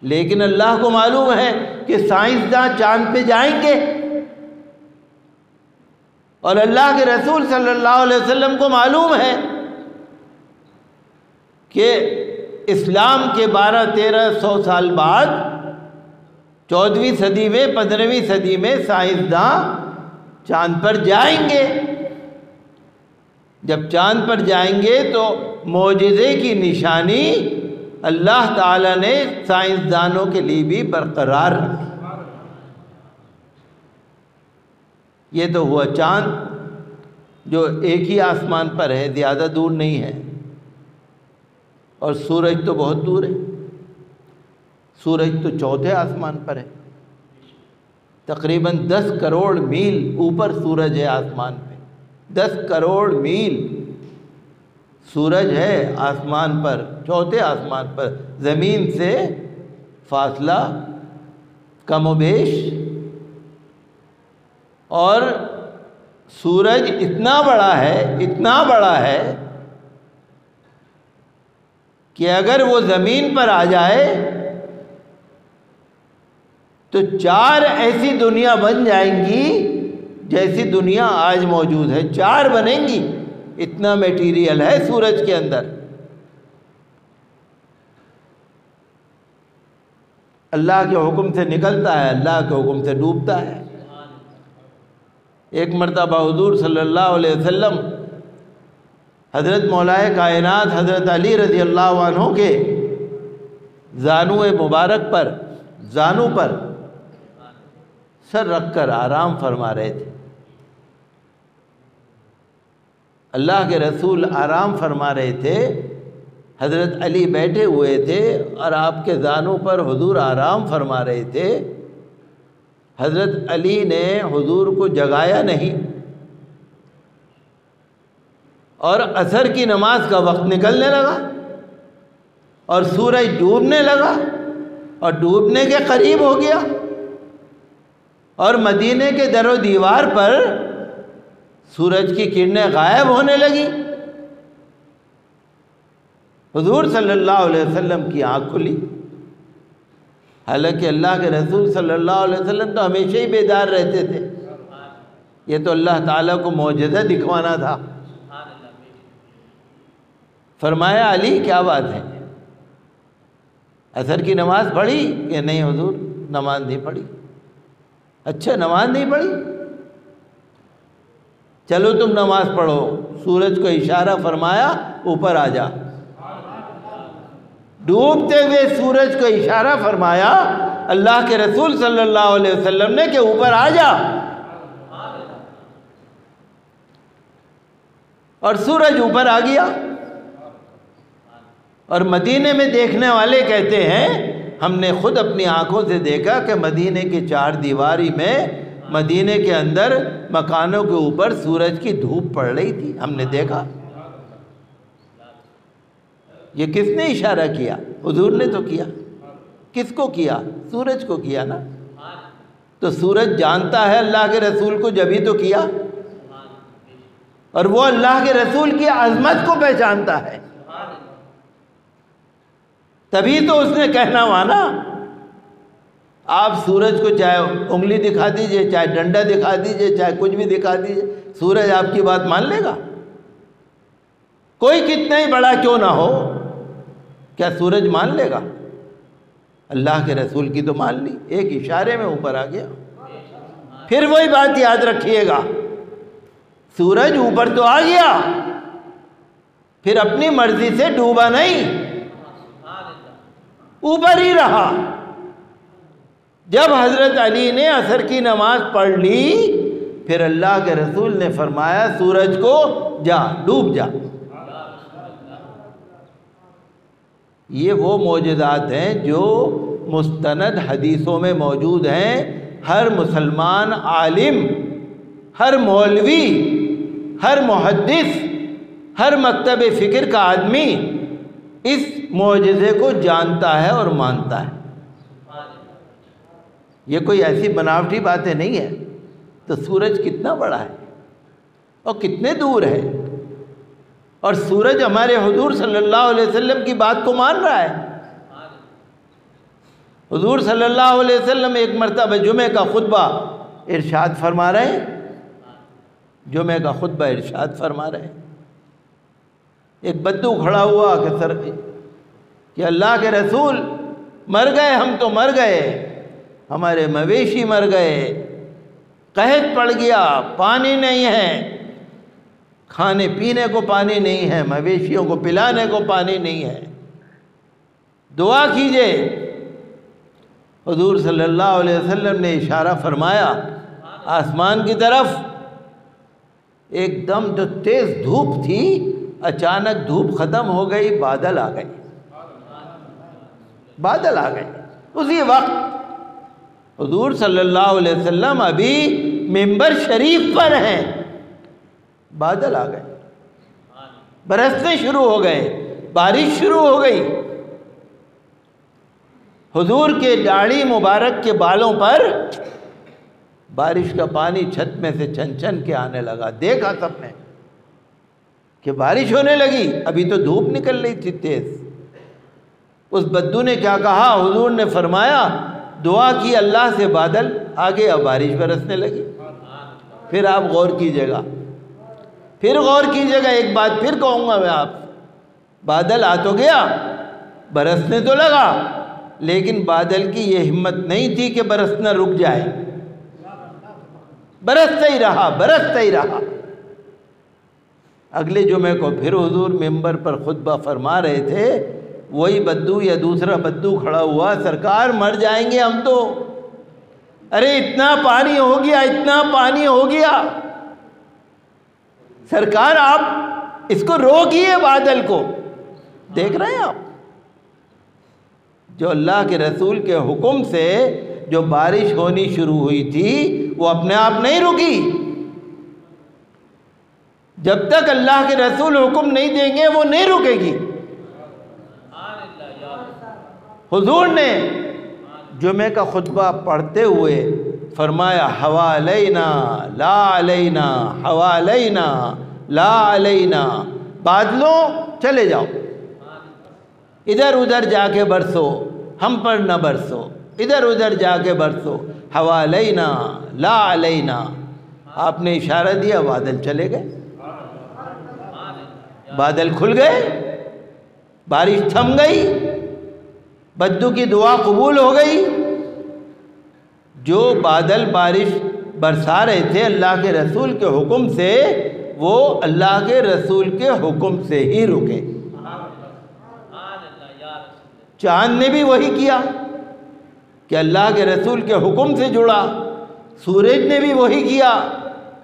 لیکن اللہ کو معلوم ہے کہ سائنسداں چاند پہ جائیں گے اور اللہ کے رسول صلی اللہ علیہ وسلم کو معلوم ہے کہ اسلام کے 1200-1300 سال بعد 14ویں صدی میں 15ویں صدی میں سائنسداں چاند پر جائیں گے. جب چاند پر جائیں گے تو معجزے کی نشانی اللہ تعالیٰ نے سائنسدانوں کے لیے بھی برقرار رکھی. یہ تو ہوا چاند جو ایک ہی آسمان پر ہے، زیادہ دور نہیں ہے. اور سورج تو بہت دور ہے. سورج تو 4تھے آسمان پر ہے. تقریباً 10 کروڑ میل اوپر سورج ہے آسمان پہ. 10 کروڑ میل سورج ہے آسمان پر، 4تھے آسمان پر. زمین سے فاصلہ کم و بیش. اور سورج اتنا بڑا ہے کہ اگر وہ زمین پر آ جائے تو 4 ایسی دنیا بن جائیں گی جیسی دنیا آج موجود ہے. 4 بنیں گی. اتنا میٹیریل ہے سورج کے اندر. اللہ کے حکم سے نکلتا ہے، اللہ کے حکم سے ڈوبتا ہے. ایک مرتبہ حضور صلی اللہ علیہ وسلم حضرت مولائے کائنات حضرت علی رضی اللہ عنہ کے زانو مبارک پر سر رکھ کر آرام فرما رہے تھے. اللہ کے رسول آرام فرما رہے تھے، حضرت علی بیٹھے ہوئے تھے اور آپ کے زانوں پر حضور آرام فرما رہے تھے. حضرت علی نے حضور کو جگایا نہیں اور عصر کی نماز کا وقت نکلنے لگا اور سورج ڈوبنے لگا اور ڈوبنے کے قریب ہو گیا اور مدینے کے در و دیوار پر سورج کی کرنیں غائب ہونے لگی. حضور صلی اللہ علیہ وسلم کی آنکھ کھلی. حالانکہ اللہ کے رسول صلی اللہ علیہ وسلم تو ہمیشہ ہی بیدار رہتے تھے. یہ تو اللہ تعالیٰ کو معجزہ دکھوانا تھا. فرمایا علی کیا بات ہے، عصر کی نماز پڑھی کہ نہیں حضور؟ نماز نہیں پڑھی. اچھا نماز نہیں پڑھی، چلو تم نماز پڑھو. سورج کو اشارہ فرمایا اوپر آ جا. ڈوبتے ہوئے سورج کو اشارہ فرمایا اللہ کے رسول صلی اللہ علیہ وسلم نے کہ اوپر آ جا. اور سورج اوپر آ گیا. اور مدینے میں دیکھنے والے کہتے ہیں ہم نے خود اپنی آنکھوں سے دیکھا کہ مدینے کی 4 دیواری میں مدینے کے اندر مکانوں کے اوپر سورج کی دھوپ پڑ رہی تھی. ہم نے دیکھا. یہ کس نے اشارہ کیا؟ حضور نے تو کیا. کس کو کیا؟ سورج کو کیا نا. تو سورج جانتا ہے اللہ کے رسول کو جبھی تو کیا. اور وہ اللہ کے رسول کی عظمت کو پہچانتا ہے تبھی تو اس نے کہنا مانا. آپ سورج کو چاہے انگلی دکھا دیجئے، چاہے ڈنڈا دکھا دیجئے، چاہے کچھ بھی دکھا دیجئے، سورج آپ کی بات مان لے گا؟ کوئی کتنا ہی بڑا کیوں نہ ہو، کیا سورج مان لے گا؟ اللہ کے رسول کی تو مان لی، ایک اشارے میں اوپر آ گیا۔ پھر وہی بات یاد رکھیے گا، سورج اوپر تو آ گیا، پھر اپنی مرضی سے ڈوبا نہیں، اوپر ہی رہا۔ جب حضرت علی نے عصر کی نماز پڑھ لی، پھر اللہ کے رسول نے فرمایا سورج کو جا ڈوب جا۔ یہ وہ معجزات ہیں جو مستند حدیثوں میں موجود ہیں۔ ہر مسلمان عالم، ہر مولوی، ہر محدث، ہر مکتب فکر کا آدمی اس معجزے کو جانتا ہے اور مانتا ہے۔ یہ کوئی ایسی بناوٹی باتیں نہیں ہے۔ تو سورج کتنا بڑا ہے اور کتنے دور ہے، اور سورج ہمارے حضور صلی اللہ علیہ وسلم کی بات کو مان رہا ہے۔ حضور صلی اللہ علیہ وسلم ایک مرتبہ جمعہ کا خطبہ ارشاد فرما رہے ہیں، جمعہ کا خطبہ ارشاد فرما رہے ہیں، ایک بدو کھڑا ہوا کہ اللہ کے رسول مر گئے، ہم تو مر گئے، ہمارے مویشی مر گئے، قحط پڑ گیا، پانی نہیں ہے، کھانے پینے کو پانی نہیں ہے، مویشیوں کو پلانے کو پانی نہیں ہے، دعا کیجئے۔ حضور صلی اللہ علیہ وسلم نے اشارہ فرمایا آسمان کی طرف، ایک دم جو تیز دھوپ تھی اچانک دھوپ ختم ہو گئی، بادل آ گئے، بادل آ گئے۔ اسی وقت حضور صلی اللہ علیہ وسلم ابھی منبر شریف پر ہیں، بادل آ گئے، برسنے شروع ہو گئے، بارش شروع ہو گئی۔ حضور کے داڑھی مبارک کے بالوں پر بارش کا پانی چھت میں سے چھن چھن کے آنے لگا۔ دیکھا سب نے کہ بارش ہونے لگی، ابھی تو دھوپ نکل رہی تھی تیز۔ اس بدو نے کیا کہا؟ حضور نے فرمایا دعا کی اللہ سے، بادل آگے، اب بارش برسنے لگی۔ پھر آپ غور کیجئے گا، پھر غور کیجئے گا، ایک بات پھر کہوں گا میں آپ، بادل آ تو گیا، برسنے تو لگا، لیکن بادل کی یہ ہمت نہیں تھی کہ برسنا رک جائے، برستا ہی رہا، برستا ہی رہا۔ اگلے جمعے کو پھر حضور منبر پر خطبہ فرما رہے تھے، وہی بدو یا دوسرا بدو کھڑا ہوا، سرکار مر جائیں گے ہم تو، ارے اتنا پانی ہو گیا، اتنا پانی ہو گیا، سرکار آپ اس کو روکیے، بادل کو۔ دیکھ رہے ہیں آپ، جو اللہ کے رسول کے حکم سے جو بارش ہونی شروع ہوئی تھی وہ اپنے آپ نہیں رکی، جب تک اللہ کے رسول حکم نہیں دیں گے وہ نہیں رکے گی۔ حضور نے جمعہ کا خطبہ پڑھتے ہوئے فرمایا ہوا علینا لا علینا، ہوا علینا لا علینا، بادلوں چلے جاؤ، ادھر ادھر جا کے برسو، ہم پر نہ برسو، ادھر ادھر جا کے برسو، ہوا علینا لا علینا۔ آپ نے اشارہ دیا، بادل چلے گئے، بادل کھل گئے، بارش تھم گئی، بدو کی دعا قبول ہو گئی۔ جو بادل بارش برسا رہے تھے اللہ کے رسول کے حکم سے، وہ اللہ کے رسول کے حکم سے ہی رکے۔ چاند نے بھی وہی کیا کہ اللہ کے رسول کے حکم سے جڑا، سورج نے بھی وہی کیا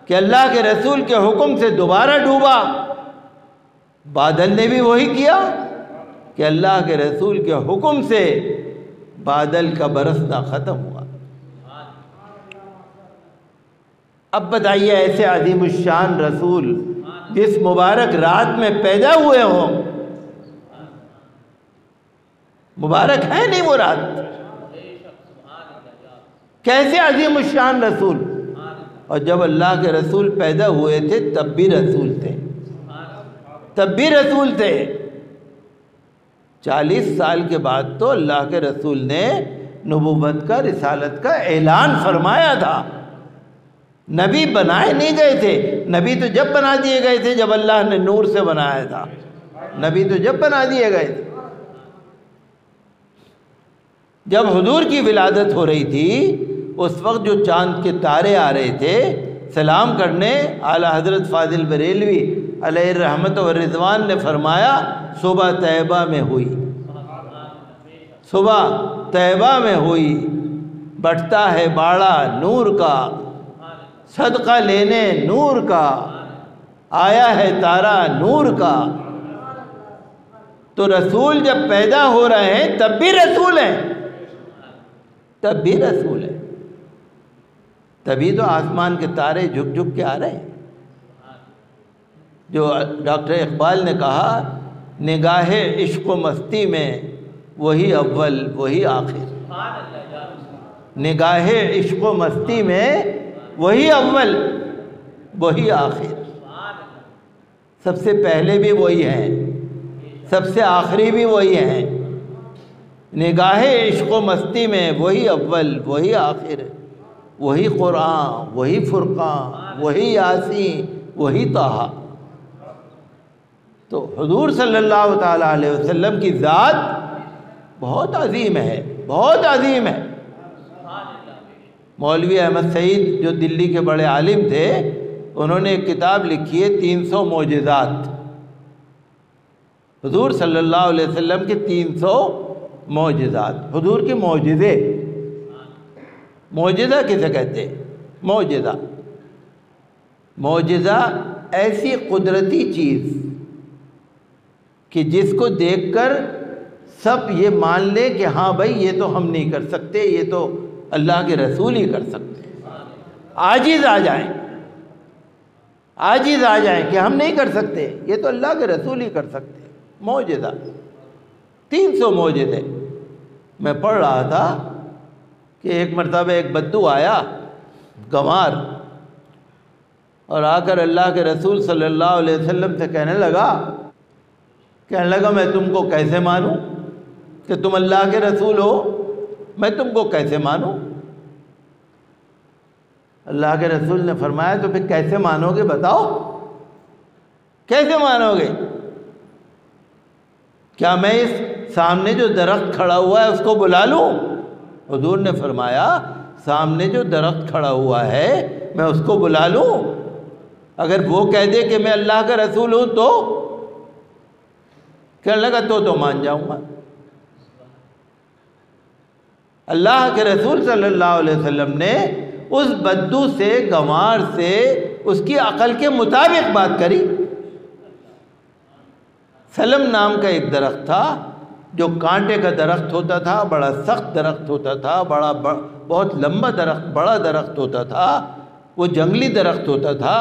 کہ اللہ کے رسول کے حکم سے دوبارہ ڈوبا، بادل نے بھی وہی کیا کہ اللہ کے رسول کے حکم سے بادل کا برسنا ختم ہوا۔ اب بتائیے ایسے عظیم الشان رسول جس مبارک رات میں پیدا ہوئے ہوں، مبارک ہے نہیں وہ رات، کیسے عظیم الشان رسول؟ اور جب اللہ کے رسول پیدا ہوئے تھے تب بھی رسول تھے، تب بھی رسول تھے۔ 40 سال کے بعد تو اللہ کے رسول نے نبوت کا، رسالت کا اعلان فرمایا تھا۔ نبی بنائے نہیں گئے تھے، نبی تو جب بنا دیے گئے تھے جب اللہ نے نور سے بنایا تھا، نبی تو جب بنا دیے گئے تھے۔ جب حضور کی ولادت ہو رہی تھی اس وقت جو چاند کے تارے آ رہے تھے سلام کرنے، اعلیٰ حضرت فاضل بریلوی علیہ الرحمت و رضوان نے فرمایا صبح طیبہ میں ہوئی، صبح طیبہ میں ہوئی، بٹتا ہے باڑا نور کا، صدقہ لینے نور کا، آیا ہے تارا نور کا۔ تو رسول جب پیدا ہو رہے ہیں تب بھی رسول ہیں، تب بھی رسول ہیں، تبھی تو آسمان کے تارے جھک جھک کے آ رہے ہیں۔ جو ڈاکٹر اقبال نے کہا نگاہ عشق و مستی میں وہی اول وہی آخر، نگاہ عشق و مستی میں وہی اول وہی آخر، سب سے پہلے بھی وہی ہیں، سب سے آخری بھی وہی ہیں۔ نگاہ عشق و مستی میں وہی اول وہی آخر، وہی قرآن وہی فرقان وہی یاسین وہی طٰہٰ۔ تو حضور صلی اللہ تعالیٰ علیہ وسلم کی ذات بہت عظیم ہے، بہت عظیم ہے۔ مولوی احمد سعید جو دلی کے بڑے عالم تھے انہوں نے ایک کتاب لکھی ہے 300 معجزات، حضور صلی اللہ علیہ وسلم کے 300 معجزات، حضور کے معجزے۔ معجزہ کسے کہتے ہیں؟ معجزہ، معجزہ ایسی قدرتی چیز کہ جس کو دیکھ کر سب یہ مان لے کہ ہاں بھائی یہ تو ہم نہیں کر سکتے، یہ تو اللہ کے رسول ہی کر سکتے ہیں۔ عاجز آ جائیں، عاجز آ جائیں کہ ہم نہیں کر سکتے، یہ تو اللہ کے رسول ہی کر سکتے ہیں۔ معجزہ 300 معجزے۔ میں پڑھ رہا تھا کہ ایک مرتبہ ایک بدو آیا گنوار، اور آ کر اللہ کے رسول صلی اللہ علیہ وسلم سے کہنے لگا میں تم کو کیسے مانوں کہ تم اللہ کے رسول ہو، میں تم کو کیسے مانوں؟ اللہ کے رسول نے فرمایا تو پھر کیسے مانو گے بتاؤ، کیسے مانو گے؟ کیا میں اس سامنے جو درخت کھڑا ہوا ہے اس کو بلا لوں؟ حضور نے فرمایا سامنے جو درخت کھڑا ہوا ہے میں اس کو بلا لوں؟ اگر وہ کہہ دے کہ میں اللہ کا رسول ہوں تو کہنے لگا تو مان جاؤں گا۔ اللہ کے رسول صلی اللہ علیہ وسلم نے اس بدو سے، گنوار سے اس کی عقل کے مطابق بات کری۔ سلم نام کا ایک درخت تھا جو کانٹے کا درخت ہوتا تھا، بڑا سخت درخت ہوتا تھا، بہت لمبا درخت، بڑا درخت ہوتا تھا، وہ جنگلی درخت ہوتا تھا۔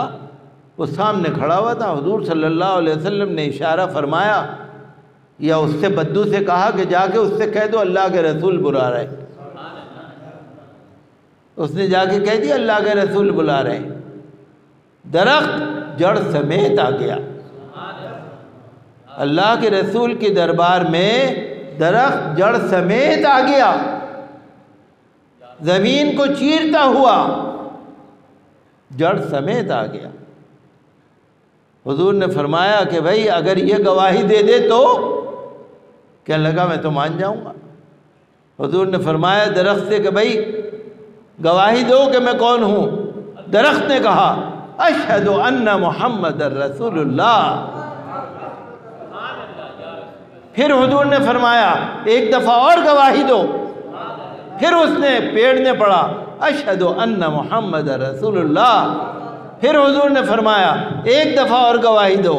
وہ سامنے کھڑا ہوا تھا، حضور صلی اللہ علیہ وسلم نے اشارہ فرمایا یا اس سے بدو سے کہا کہ جا کے اس سے کہہ دو اللہ کے رسول بلا رہے۔ اس نے جا کے کہہ دیا اللہ کے رسول بلا رہے۔ درخت جڑ سمیت آ گیا۔ اللہ کے رسول کے دربار میں درخت جڑ سمیت آ گیا، زمین کو چیرتا ہوا جڑ سمیت آ گیا۔ حضور نے فرمایا کہ بھائی اگر یہ گواہی دے دے تو کہنے لگا میں تو مان جاؤں گا۔ حضور نے فرمایا درخت سے کہ بھائی گواہی دو کہ میں کون ہوں۔ درخت نے کہا اشہد ان محمد رسول اللہ۔ پھر حضور نے فرمایا ایک دفعہ اور گواہی دو۔ پھر اس نے پیڑ نے پڑھا اشہد ان محمد رسول اللہ۔ پھر حضور نے فرمایا ایک دفعہ اور گواہی دو۔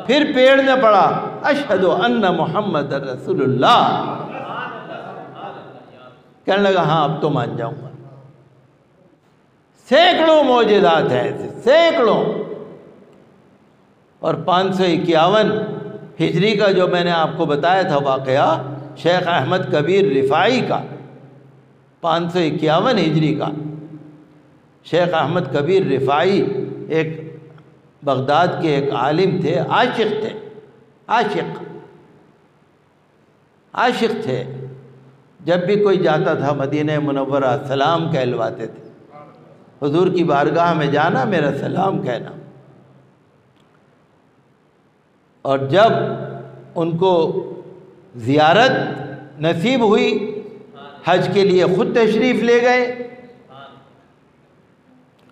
پھر پیڑ نے پڑھا اشہد ان محمد رسول اللہ۔ کہنے لگا ہاں اب تو مان جاؤں گا۔ سینکڑوں معجزات ہیں ایسے، سینکڑوں۔ اور 551 ہجری کا جو میں نے آپ کو بتایا تھا واقعہ شیخ احمد کبیر رفاعی کا، 551 ہجری کا شیخ احمد کبیر رفاعی ایک بغداد کے ایک عالم تھے، عاشق تھے، عاشق تھے۔ جب بھی کوئی جاتا تھا مدینہ منورہ سلام کہلواتے تھے، حضور کی بارگاہ میں جانا میرا سلام کہنا۔ اور جب ان کو زیارت نصیب ہوئی، حج کے لیے خود تشریف لے گئے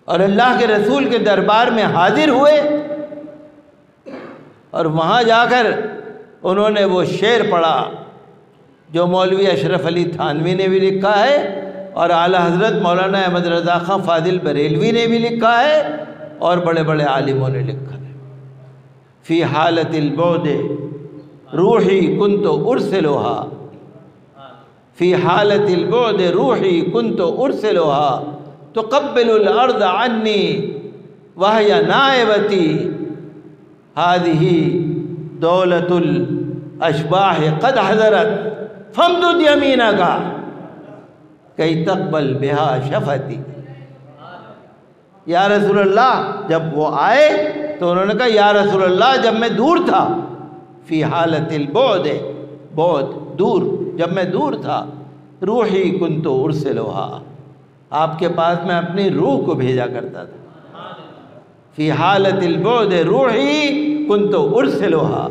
اور اللہ کے رسول کے دربار میں حاضر ہوئے، اور وہاں جا کر انہوں نے وہ شعر پڑھا جو مولوی اشرف علی تھانوی نے بھی لکھا ہے اور اعلیٰ حضرت مولانا احمد رضا خان فاضل بریلوی نے بھی لکھا ہے اور بڑے بڑے عالموں نے لکھا ہے۔ فی حالت البعد روحی کنت ارسلها، فی حالت البعد روحی کنت ارسلها تقبل الارض عنی وہی نائبتی، هذه دولت الاشباح قد حضرت فامدد یمینک کئی تقبل بها شفتی۔ یا رسول اللہ، جب وہ آئے تو انہوں نے کہا یا رسول اللہ جب میں دور تھا، فی حالت البعد، بعد دور، جب میں دور تھا، روحی کنت ارسلها، آپ کے پاس میں اپنی روح کو بھیجا کرتا تھا۔ فی حالت البعد روحی کنت ارسلها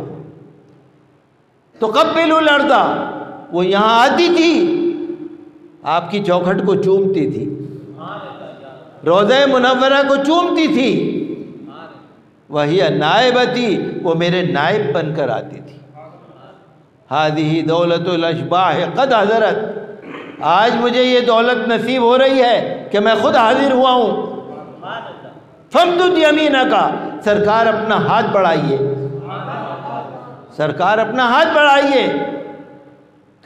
تقبل الارض، وہ یہاں آتی تھی، آپ کی چوکھٹ کو چومتی تھی، روضہ منورہ کو چومتی تھی، وہی نائبتی، وہ میرے نائب بن کر آتی تھی۔ هذه دولت الاشباح قد حضرت، آج مجھے یہ دولت نصیب ہو رہی ہے کہ میں خود حاضر ہوا ہوں۔ فامدد یمینک، سرکار اپنا ہاتھ بڑھائیے، سرکار اپنا ہاتھ بڑھائیے،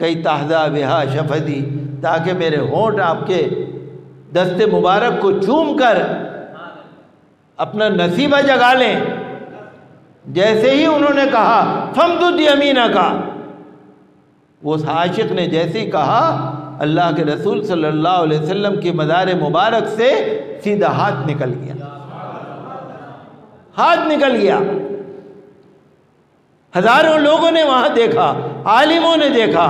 کئی تحظیٰ بہا شفتی، تاکہ میرے ہونٹ آپ کے دست مبارک کو چوم کر اپنا نصیبہ جگا لیں۔ جیسے ہی انہوں نے کہا فامدد یمینک، وہ عاشق نے جیسے ہی کہا، اللہ کے رسول صلی اللہ علیہ وسلم کی مدار مبارک سے سیدھا ہاتھ نکل گیا، ہاتھ نکل گیا۔ ہزاروں لوگوں نے وہاں دیکھا، عالموں نے دیکھا،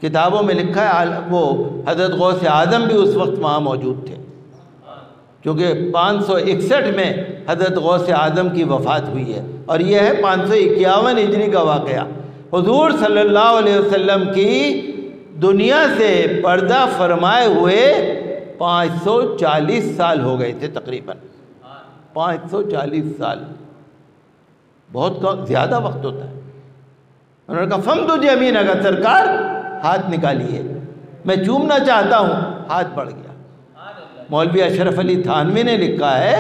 کتابوں میں لکھا ہے وہ حضرت غوث اعظم بھی اس وقت وہاں موجود تھے، کیونکہ 561 میں حضرت غوث اعظم کی وفات ہوئی ہے، اور یہ ہے 551 ہجری کا واقعہ۔ حضور صلی اللہ علیہ وسلم کی دنیا سے پردہ فرمائے ہوئے 540 سال ہو گئے تھے تقریباً، 540 سال، بہت زیادہ وقت ہوتا ہے۔ انہوں نے کہا فامدد یمینک، سرکار ہاتھ نکالیے، میں چومنا چاہتا ہوں، ہاتھ بڑھ گیا۔ مولوی اشرف علی تھانوی نے لکھا ہے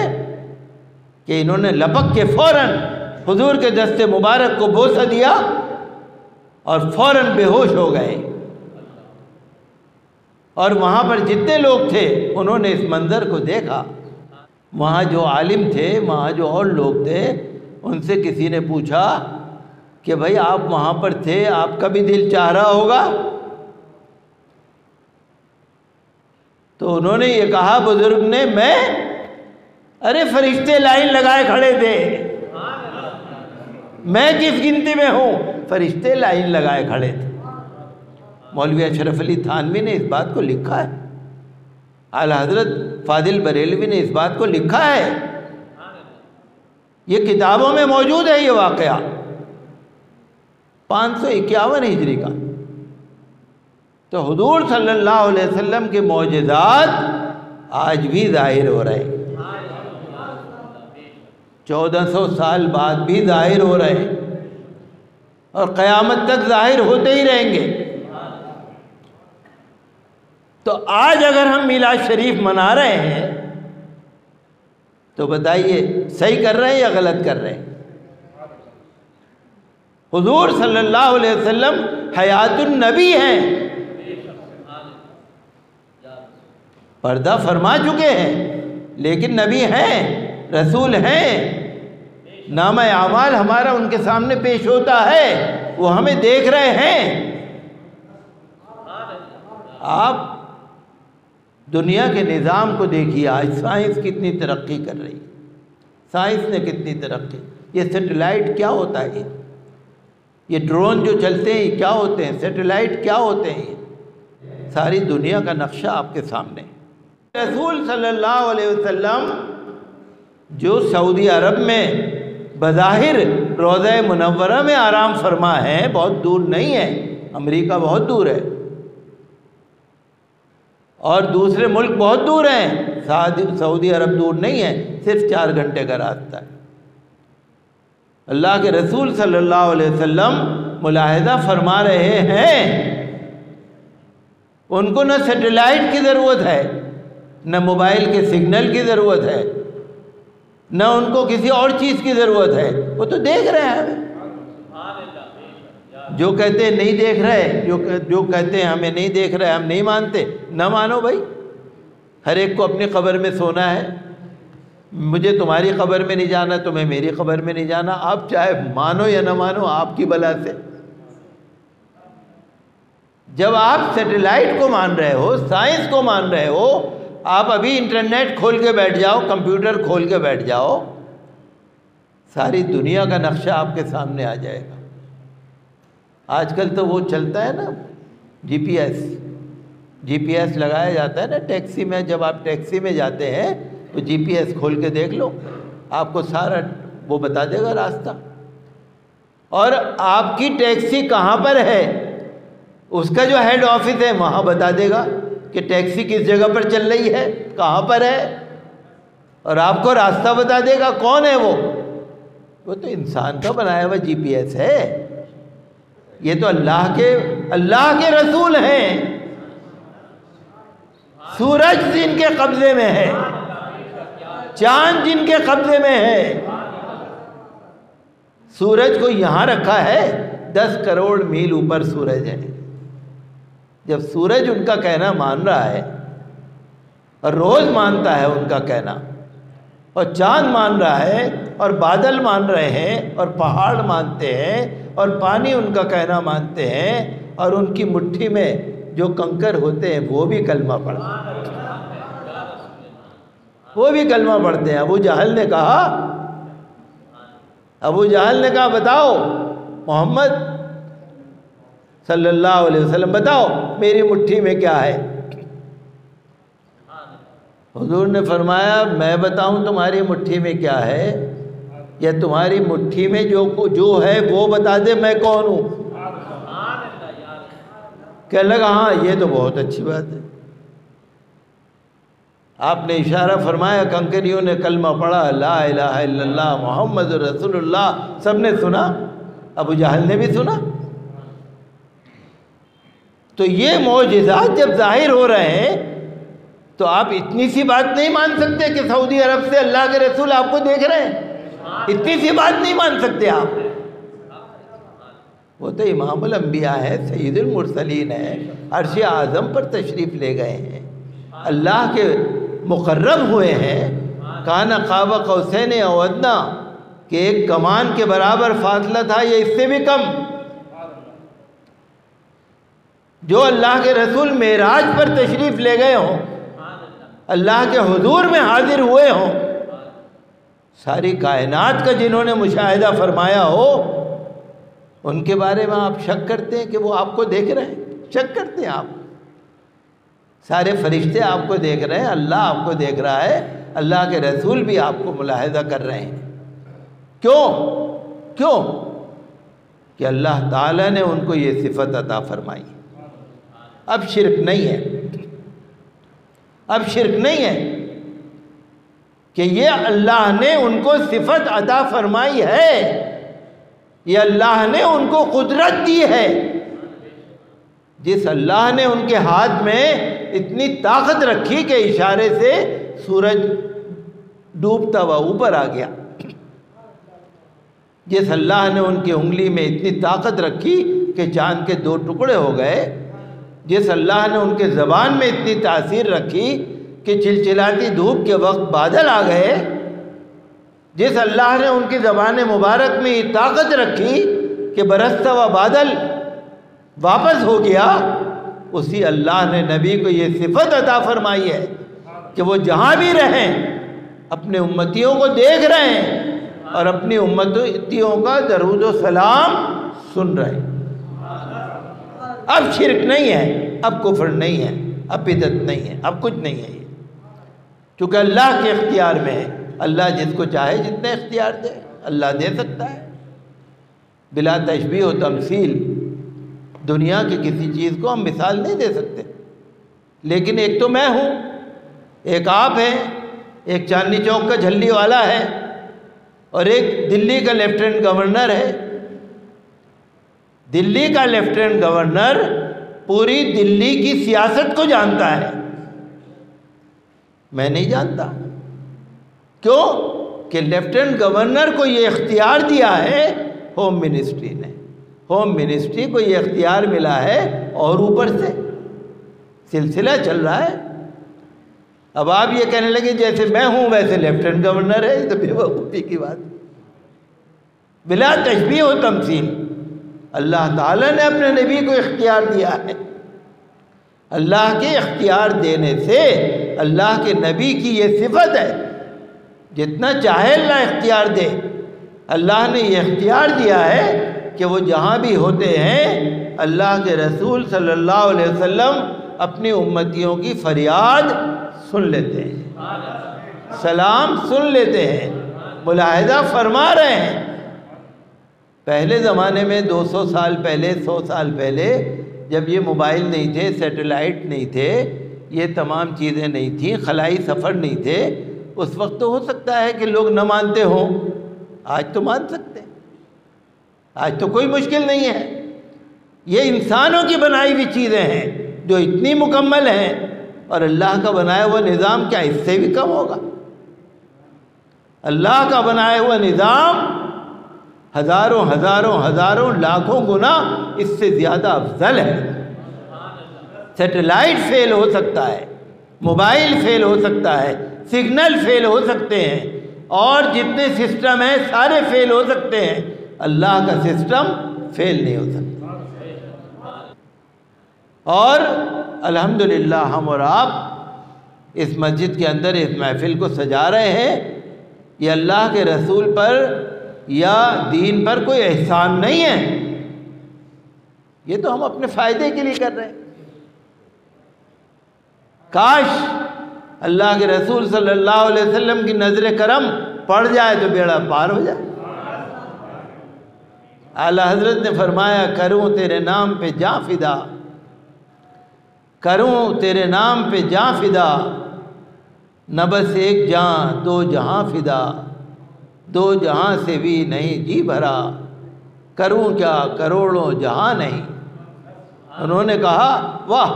کہ انہوں نے لپک کے فوراً حضور کے دست مبارک کو بوسہ دیا اور فوراً بے ہوش ہو گئے، اور وہاں پر جتنے لوگ تھے انہوں نے اس منظر کو دیکھا۔ وہاں جو عالم تھے، وہاں جو اور لوگ تھے، ان سے کسی نے پوچھا کہ بھائی آپ وہاں پر تھے، آپ کا بھی دل چاہ رہا ہوگا؟ تو انہوں نے یہ کہا بزرگ نے، ارے فرشتے لائن لگائے کھڑے تھے، میں کس گنتی میں ہوں، فرشتے لائن لگائے کھڑے تھے۔ مولوی اشرف علی تھانوی نے اس بات کو لکھا ہے، اعلیٰ حضرت فاضل بریلوی نے اس بات کو لکھا ہے، یہ کتابوں میں موجود ہے یہ واقعہ 551 ہجری کا۔ تو حضور صلی اللہ علیہ وسلم کے معجزات آج بھی ظاہر ہو رہے ہیں، 1400 سال بعد بھی ظاہر ہو رہے ہیں، اور قیامت تک ظاہر ہوتے ہی رہیں گے۔ تو آج اگر ہم میلاد شریف منا رہے ہیں تو بتائیے صحیح کر رہے ہیں یا غلط کر رہے ہیں؟ حضور صلی اللہ علیہ وسلم حیات النبی ہیں، پردہ فرما چکے ہیں، لیکن نبی ہیں، رسول ہیں، نامہ اعمال ہمارا ان کے سامنے پیش ہوتا ہے، وہ ہمیں دیکھ رہے ہیں۔ آپ دنیا کے نظام کو دیکھیے، آج سائنس کتنی ترقی کر رہی ہے، سائنس نے کتنی ترقی، یہ سیٹلائٹ کیا ہوتا ہے، یہ ڈرون جو چلتے ہیں کیا ہوتے ہیں، سیٹلائٹ کیا ہوتے ہیں، ساری دنیا کا نقشہ آپ کے سامنے. رسول صلی اللہ علیہ وسلم جو سعودی عرب میں بظاہر روضہ منورہ میں آرام فرما ہے، بہت دور نہیں ہے، امریکہ بہت دور ہے اور دوسرے ملک بہت دور ہیں، سعودی عرب دور نہیں ہے، صرف 4 گھنٹے کا راستہ ہے. اللہ کے رسول صلی اللہ علیہ وسلم ملاحظہ فرما رہے ہیں، ان کو نہ سیٹلائٹ کی ضرورت ہے، نہ موبائل کے سگنل کی ضرورت ہے، نہ ان کو کسی اور چیز کی ضرورت ہے. وہ تو دیکھ رہے ہیں. جو کہتے ہیں نہیں دیکھ رہے، جو کہتے ہیں ہمیں نہیں دیکھ رہے، ہم نہیں مانتے، نہ مانو بھائی. ہر ایک کو اپنی قبر میں سونا ہے. مجھے تمہاری قبر میں نہیں جانا، تمہیں میری قبر میں نہیں جانا. آپ چاہے مانو یا نہ مانو، آپ کی بلا سے. جب آپ سیٹلائٹ کو مان رہے ہو، سائنس کو مان رہے ہو، آپ ابھی انٹرنیٹ کھول کے بیٹھ جاؤ، کمپیوٹر کھول کے بیٹھ جاؤ، ساری دنیا کا نقشہ آپ کے سامنے آ جائے گا. آج کل تو وہ چلتا ہے نا جی پی ایس لگایا جاتا ہے نا ٹیکسی میں. جب آپ ٹیکسی میں جاتے ہیں تو جی پی ایس کھول کے دیکھ لو، آپ کو سارا وہ بتا دے گا راستہ. اور آپ کی ٹیکسی کہاں پر ہے، اس کا جو ہیڈ آفس ہے وہاں بتا دے گا کہ ٹیکسی کس جگہ پر چل رہی ہے، کہاں پر ہے، اور آپ کو راستہ بتا دے گا. کون ہے وہ تو انسان کا بنایا ہوا جی پی ایس ہے. یہ تو اللہ کے رسول ہیں. سورج جن کے قبضے میں ہے، چاند جن کے قبضے میں ہے. سورج کو یہاں رکھا ہے، 10 کروڑ میل اوپر سورج ہے. جب سورج ان کا کہنا مان رہا ہے اور روز مانتا ہے ان کا کہنا، اور چاند مان رہا ہے، اور بادل مان رہے ہیں، اور پہاڑ مانتے ہیں، اور پانی ان کا کہنا مانتے ہیں، اور ان کی مٹھی میں جو کنکر ہوتے ہیں وہ بھی کلمہ پڑھتے ہیں. ابو جہل نے کہا بتاؤ محمد صلی اللہ علیہ وسلم، بتاؤ میری مٹھی میں کیا ہے. حضور نے فرمایا میں بتاؤں تمہاری مٹھی میں کیا ہے، یا تمہاری مٹھی میں جو ہے وہ بتا دے میں کون ہوں. کہنے لگا ہاں یہ تو بہت اچھی بات ہے. آپ نے اشارہ فرمایا، کنکریوں نے کلمہ پڑھا، لا الہ الا اللہ محمد رسول اللہ. سب نے سنا، ابو جہل نے بھی سنا. تو یہ معجزات جب ظاہر ہو رہے ہیں تو آپ اتنی سی بات نہیں مان سکتے کہ سعودی عرب سے اللہ کے رسول آپ کو دیکھ رہے ہیں. اتنی سی بات نہیں مان سکتے آپ. وہ تو امام الانبیاء ہے، سید المرسلین ہے، عرش اعظم پر تشریف لے گئے ہیں، اللہ کے مقرب ہوئے ہیں. کان قاب قوسین او ادنیٰ، کہ ایک کمان کے برابر فاصلہ تھا یا اس سے بھی کم. جو اللہ کے رسول معراج پر تشریف لے گئے ہوں، اللہ کے حضور میں حاضر ہوئے ہوں، ساری کائنات کا جنہوں نے مشاہدہ فرمایا ہو، ان کے بارے میں آپ شک کرتے ہیں کہ وہ آپ کو دیکھ رہے ہیں؟ شک کرتے ہیں آپ؟ سارے فرشتے آپ کو دیکھ رہے ہیں، اللہ آپ کو دیکھ رہا ہے، اللہ کے رسول بھی آپ کو ملاحظہ کر رہے ہیں. کیوں؟ کہ اللہ تعالیٰ نے ان کو یہ صفت عطا فرمائی. اب شرک نہیں ہے کہ یہ اللہ نے ان کو صفت عطا فرمائی ہے، یہ اللہ نے ان کو قدرت دی ہے. جس اللہ نے ان کے ہاتھ میں اتنی طاقت رکھی کہ اشارے سے سورج ڈوبتا ہوا اوپر آ گیا، جس اللہ نے ان کی انگلی میں اتنی طاقت رکھی کہ چاند کے 2 ٹکڑے ہو گئے، جس اللہ نے ان کے زبان میں اتنی تاثیر رکھی کہ چلچلاتی دھوپ کے وقت بادل آ گئے، جس اللہ نے ان کی زبان مبارک میں یہ طاقت رکھی کہ برستا ہوا بادل واپس ہو گیا، اسی اللہ نے نبی کو یہ صفت عطا فرمائی ہے کہ وہ جہاں بھی رہیں اپنے امتیوں کو دیکھ رہے ہیں اور اپنی امتیوں کا درود و سلام سن رہے ہیں. اب شرک نہیں ہے. اب کفر نہیں ہے، اب بدعت نہیں ہے، اب کچھ نہیں ہے یہ، چونکہ اللہ کے اختیار میں ہے۔ اللہ جس کو چاہے جتنے اختیار دے، اللہ دے سکتا ہے بلا تشبیہ و تمثیل۔ دنیا کی کسی چیز کو ہم مثال نہیں دے سکتے، لیکن ایک تو میں ہوں، ایک آپ ہے، ایک چاندنی چوک کا جھلی والا ہے، اور ایک دلی کا لیفٹیننٹ گورنر ہے۔ دلی کا لیفٹیننٹ گورنر پوری دلی کی سیاست کو جانتا ہے، میں نہیں جانتا۔ کیوں کہ لیفٹیننٹ گورنر کو یہ اختیار دیا ہے ہوم منسٹری نے، ہوم منسٹری کو یہ اختیار ملا ہے، اور اوپر سے سلسلہ چل رہا ہے۔ اب آپ یہ کہنے لگے جیسے میں ہوں ویسے لیفٹیننٹ گورنر ہے، تو بے وقوفی کی بات، بلا تشبیہ و تمثیل۔ اللہ تعالیٰ نے اپنے نبی کو اختیار دیا ہے، اللہ کے اختیار دینے سے اللہ کے نبی کی یہ صفت ہے، جتنا چاہے اللہ اختیار دے۔ اللہ نے یہ اختیار دیا ہے کہ وہ جہاں بھی ہوتے ہیں اللہ کے رسول صلی اللہ علیہ وسلم اپنی امتیوں کی فریاد سن لیتے ہیں، سلام سن لیتے ہیں، ملاحظہ فرما رہے ہیں۔ پہلے زمانے میں 200 سال پہلے، 100 سال پہلے، جب یہ موبائل نہیں تھے، سیٹلائٹ نہیں تھے، یہ تمام چیزیں نہیں تھیں، خلائی سفر نہیں تھے، اس وقت تو ہو سکتا ہے کہ لوگ نہ مانتے ہوں، آج تو مان سکتے ہیں، آج تو کوئی مشکل نہیں ہے۔ یہ انسانوں کی بنائی ہوئی چیزیں ہیں جو اتنی مکمل ہیں، اور اللہ کا بنایا ہوا نظام کیا اس سے بھی کم ہوگا؟ اللہ کا بنایا ہوا نظام ہزاروں ہزاروں ہزاروں لاکھوں گنا اس سے زیادہ افضل ہے۔ سیٹلائٹ فیل ہو سکتا ہے، موبائل فیل ہو سکتا ہے، سگنل فیل ہو سکتے ہیں، اور جتنے سسٹم ہیں سارے فیل ہو سکتے ہیں، اللہ کا سسٹم فیل نہیں ہو سکتا۔ اور الحمدللہ ہم اور آپ اس مسجد کے اندر اس محفل کو سجا رہے ہیں، یہ اللہ کے رسول پر یا دین پر کوئی احسان نہیں ہے، یہ تو ہم اپنے فائدے کے لیے کر رہے ہیں۔ کاش اللہ کے رسول صلی اللہ علیہ وسلم کی نظر کرم پڑ جائے تو بیڑا پار ہو جائے۔ اعلیٰ حضرت نے فرمایا کروں تیرے نام پہ جاں فدا، کروں تیرے نام پہ جاں فدا، نہ بس ایک جاں دو جہاں فدا، دو جہاں سے بھی نہیں جی بھرا، کروں کیا کروڑوں جہاں نہیں۔ انہوں نے کہا واہ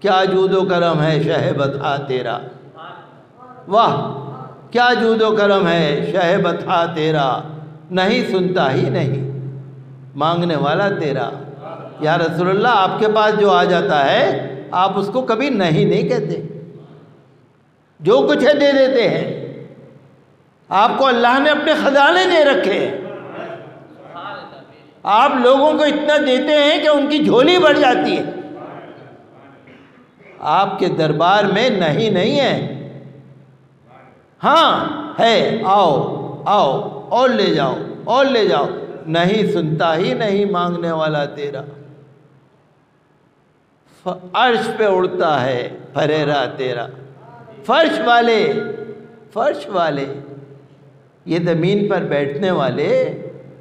کیا جود و کرم ہے شہ بطحا تیرا، واہ کیا جود و کرم ہے شہ بطحا تیرا، نہیں سنتا ہی نہیں مانگنے والا تیرا۔ یا رسول اللہ آپ کے پاس جو آ جاتا ہے آپ اس کو کبھی نہیں کہتے، جو کچھ ہے دے دیتے ہیں۔ آپ کو اللہ نے اپنے خزانے دے رکھے ہیں، آپ لوگوں کو اتنا دیتے ہیں کہ ان کی جھولی بڑھ جاتی ہے۔ آپ کے دربار میں نہیں ہے، ہاں ہے، آؤ آؤ اور لے جاؤ اور لے جاؤ، نہیں سنتا ہی نہیں مانگنے والا تیرا، عرش پہ اڑتا ہے پھریرا تیرا۔ فرش والے یہ زمین پر بیٹھنے والے،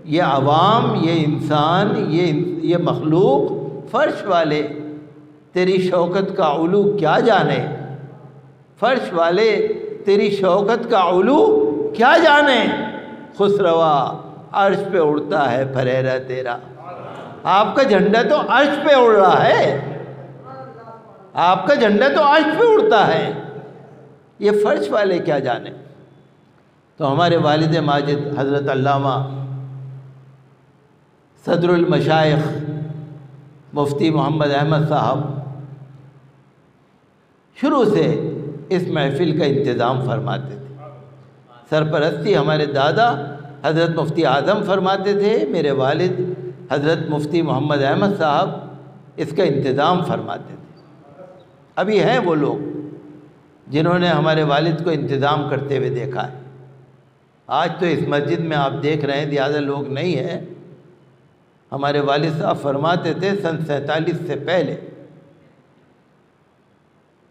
یہ عوام، یہ انسان، یہ مخلوق، فرش والے تیری شوکت کا علو کیا جانے، فرش والے تیری شوکت کا علو کیا جانے، خسروا عرش پہ اڑتا ہے پھریرا تیرا۔ آپ کا جھنڈا تو عرش پہ اڑ رہا ہے، آپ کا جھنڈا تو عرش پہ اڑتا ہے، یہ فرش والے کیا جانے۔ تو ہمارے والد ماجد حضرت علامہ صدر المشائخ مفتی محمد احمد صاحب شروع سے اس محفل کا انتظام فرماتے تھے، سرپرستی ہمارے دادا حضرت مفتی اعظم فرماتے تھے، میرے والد حضرت مفتی محمد احمد صاحب اس کا انتظام فرماتے تھے۔ ابھی ہیں وہ لوگ جنہوں نے ہمارے والد کو انتظام کرتے ہوئے دیکھا ہے۔ آج تو اس مسجد میں آپ دیکھ رہے ہیں زیادہ لوگ نہیں ہیں، ہمارے والد صاحب فرماتے تھے سن 47 سے پہلے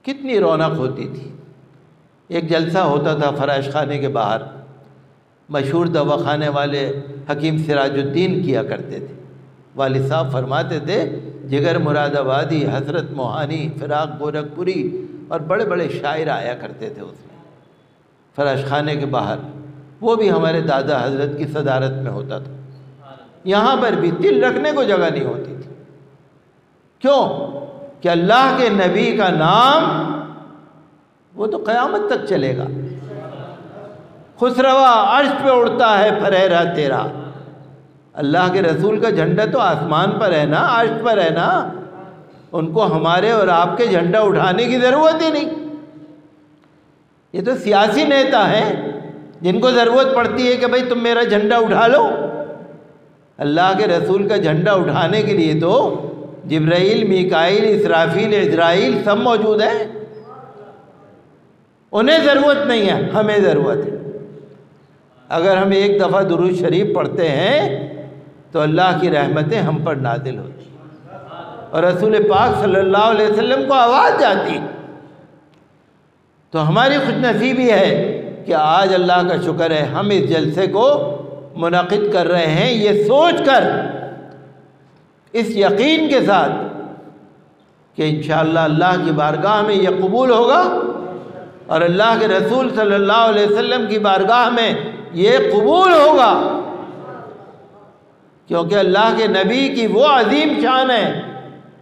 کتنی رونق ہوتی تھی. ایک جلسہ ہوتا تھا فراش خانے کے باہر، مشہور دواخانے والے حکیم سراج الدین کیا کرتے تھے. والد صاحب فرماتے تھے جگر مراد آبادی، حضرت موہانی، فراق گورکھپوری اور بڑے بڑے شاعر آیا کرتے تھے اس میں فراش خانے کے باہر. وہ بھی ہمارے دادا حضرت کی صدارت میں ہوتا تھا. یہاں پر بھی دل رکھنے کو جگہ نہیں ہوتی تھی. کیوں؟ کہ اللہ کے نبی کا نام وہ تو قیامت تک چلے گا. خسروا عرش پہ اڑتا ہے پھریرا تیرا. اللہ کے رسول کا جھنڈا تو آسمان پر ہے نا، عرش پر ہے نا. ان کو ہمارے اور آپ کے جھنڈا اٹھانے کی ضرورت ہی نہیں. یہ تو سیاسی نیتا ہیں جن کو ضرورت پڑتی ہے کہ بھئی تم میرا جھنڈا اٹھا لو. اللہ کے رسول کا جھنڈا اٹھانے کے لیے تو جبرائیل، میکائیل، اسرافیل، عزرائیل سب موجود ہیں. انہیں ضرورت نہیں ہے، ہمیں ضرورت ہے. اگر ہم ایک دفعہ درود شریف پڑھتے ہیں تو اللہ کی رحمتیں ہم پر نازل ہوتی ہیں اور رسول پاک صلی اللہ علیہ وسلم کو آواز جاتی. تو ہماری خوش نصیبی ہے کہ آج اللہ کا شکر ہے ہم اس جلسے کو منعقد کر رہے ہیں، یہ سوچ کر، اس یقین کے ساتھ کہ انشاءاللہ اللہ کی بارگاہ میں یہ قبول ہوگا اور اللہ کے رسول صلی اللہ علیہ وسلم کی بارگاہ میں یہ قبول ہوگا. کیونکہ اللہ کے نبی کی وہ عظیم شان ہے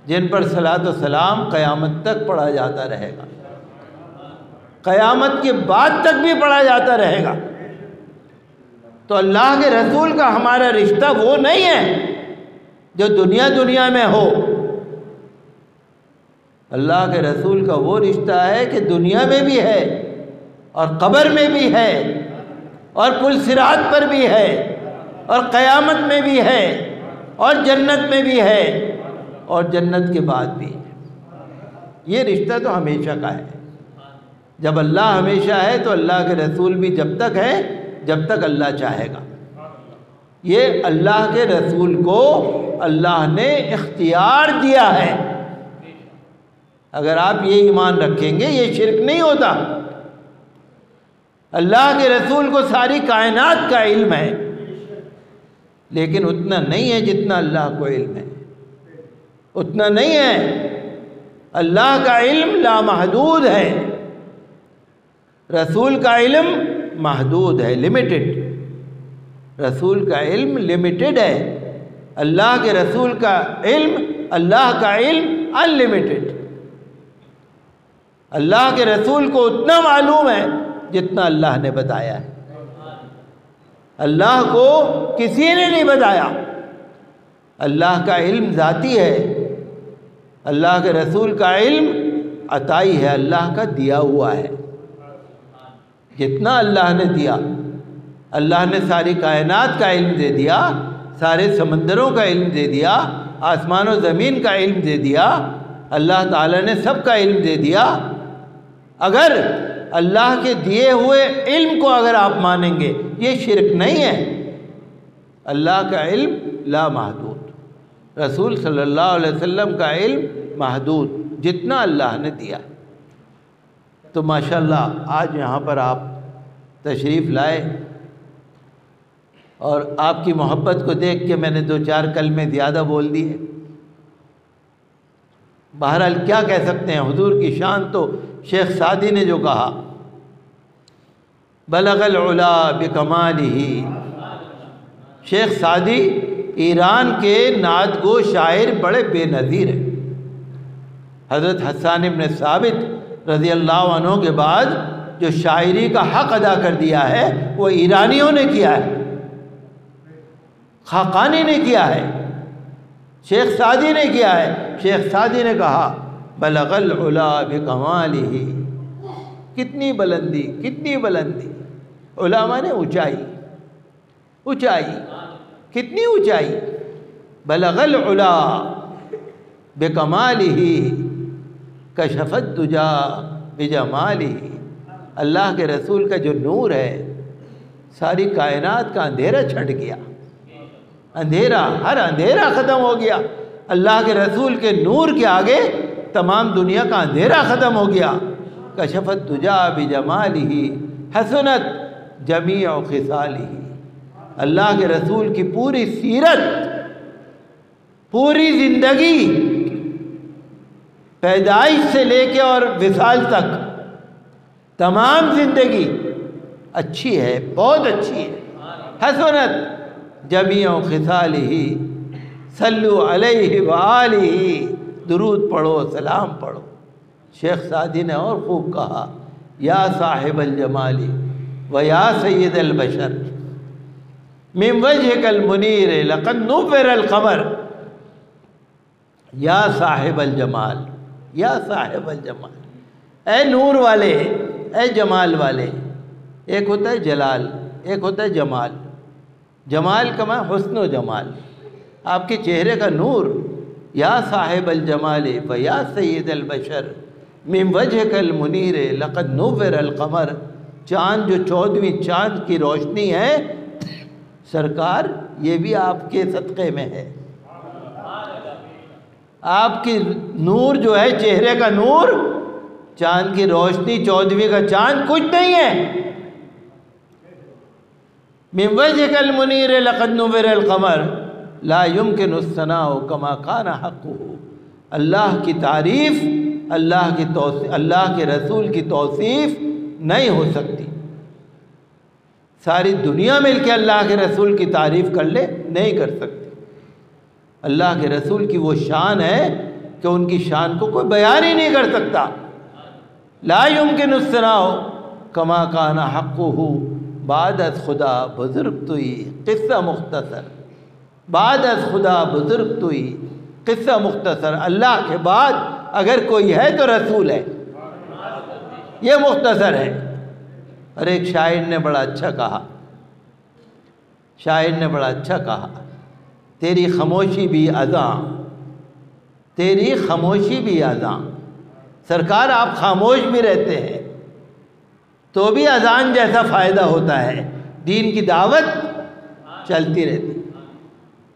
جن پر صلاۃ و سلام قیامت تک پڑھا جاتا رہے گا، قیامت کے بعد تک بھی پڑھا جاتا رہے گا. تو اللہ کے رسول کا ہمارا رشتہ وہ نہیں ہے جو دنیا میں ہو. اللہ کے رسول کا وہ رشتہ ہے کہ دنیا میں بھی ہے اور قبر میں بھی ہے اور پل صراط پر بھی ہے اور قیامت میں بھی ہے اور جنت میں بھی ہے اور جنت کے بعد بھی ہے. یہ رشتہ تو ہمیشہ کا ہے. جب اللہ ہمیشہ ہے تو اللہ کے رسول بھی جب تک ہے جب تک اللہ چاہے گا. یہ اللہ کے رسول کو اللہ نے اختیار دیا ہے. اگر آپ یہ ایمان رکھیں گے یہ شرک نہیں ہوتا. اللہ کے رسول کو ساری کائنات کا علم ہے لیکن اتنا نہیں ہے جتنا اللہ کو علم ہے. اتنا نہیں ہے. اللہ کا علم لامحدود ہے، رسول کا علم محدود ہے، لمیٹڈ. رسول کا علم لمیٹڈ ہے، اللہ کے رسول کا علم، اللہ کا علم انلمیٹڈ. اللہ کے رسول کو اتنا معلوم ہے جتنا اللہ نے بتایا ہے. اللہ کو کسی نے نہیں بتایا. اللہ کا علم ذاتی ہے، اللہ کے رسول کا علم عطائی ہے، اللہ کا دیا ہوا ہے. جتنا اللہ نے دیا، اللہ نے ساری کائنات کا علم دے دیا، سارے سمندروں کا علم دے دیا، آسمان و زمین کا علم دے دیا، اللہ تعالیٰ نے سب کا علم دے دیا. اگر اللہ کے دیے ہوئے علم کو اگر آپ مانیں گے یہ شرک نہیں ہے. اللہ کا علم لا محدود، رسول صلی اللہ علیہ وسلم کا علم محدود، جتنا اللہ نے دیا. تو ماشاءاللہ آج یہاں پر آپ تشریف لائے اور آپ کی محبت کو دیکھ کے میں نے 2-4 کلمے زیادہ بول دیے. بہرحال کیا کہہ سکتے ہیں، حضور کی شان تو شیخ سعدی نے جو کہا، بلغ العلا بکمالہ. شیخ سعدی ایران کے نعت گو شاعر بڑے بے نظیر ہیں. حضرت حسان ابن ثابت رضی اللہ عنہ کے بعد جو شاعری کا حق ادا کر دیا ہے وہ ایرانیوں نے کیا ہے، خاقانی نے کیا ہے، شیخ سعدی نے کیا ہے. شیخ سعدی نے کہا بلغ العلا بکمالہ. کتنی بلندی، کتنی بلندی. علماء نے اونچائی، اونچائی، کتنی اونچائی. بلغ العلا بکمالہ کشف الدجا بجمالہ. اللہ کے رسول کا جو نور ہے ساری کائنات کا اندھیرا چھٹ گیا. اندھیرا، ہر اندھیرا ختم ہو گیا. اللہ کے رسول کے نور کے آگے تمام دنیا کا اندھیرا ختم ہو گیا. کشفت دجا بجمالہ حسنت جمیع خصالہ. اللہ کے رسول کی پوری سیرت، پوری زندگی، پیدائش سے لے کے اور وصال تک تمام زندگی اچھی ہے، بہت اچھی ہے. حسنت جمیع خصالہ صلو علیہ وآلہ. درود پڑھو، سلام پڑھو. شیخ سعدی نے اور خوب کہا، یا صاحب الجمال و یا سید البشر من وجهک المنیر لقد نور القمر. یا صاحب الجمال، یا صاحب الجمال، اے نور والے، اے جمال والے. ایک ہوتا ہے جلال، ایک ہوتا ہے جمال. جمال کا معنی حسن و جمال، آپ کے چہرے کا نور. یا صاحب الجمال و یا سید البشر من وجهک المنیر لقد نور القمر. چاند جو 14ویں چاند کی روشنی ہے سرکار، یہ بھی آپ کے صدقے میں ہے. آپ کی نور جو ہے، چہرے کا نور، چاند کی روشنی، 14ویں کا چاند کچھ نہیں ہے. من وجهک المنیر لقد نور القمر لا يمكن الثناء كما كان حقه. اللہ کی تعریف، اللہ کے رسول کی توصیف نہیں ہو سکتی. ساری دنیا مل کے اللہ کے رسول کی تعریف کر لے، نہیں کر سکتی. اللہ کے رسول کی وہ شان ہے کہ ان کی شان کو کوئی بیان ہی نہیں کر سکتا. لا يمكن الثناء كما كان حقه. بعد از خدا بزرگ توئی قصہ مختصر. بعد از خدا بزرگ توئی قصہ مختصر. اللہ کے بعد اگر کوئی ہے تو رسول ہے. یہ مختصر ہے. اور ایک شاعر نے بڑا اچھا کہا، شاعر نے بڑا اچھا کہا، تیری خاموشی بھی اذاں، تیری خاموشی بھی اذاں. سرکار آپ خاموش بھی رہتے ہیں تو بھی اذان جیسا فائدہ ہوتا ہے. دین کی دعوت چلتی رہتی.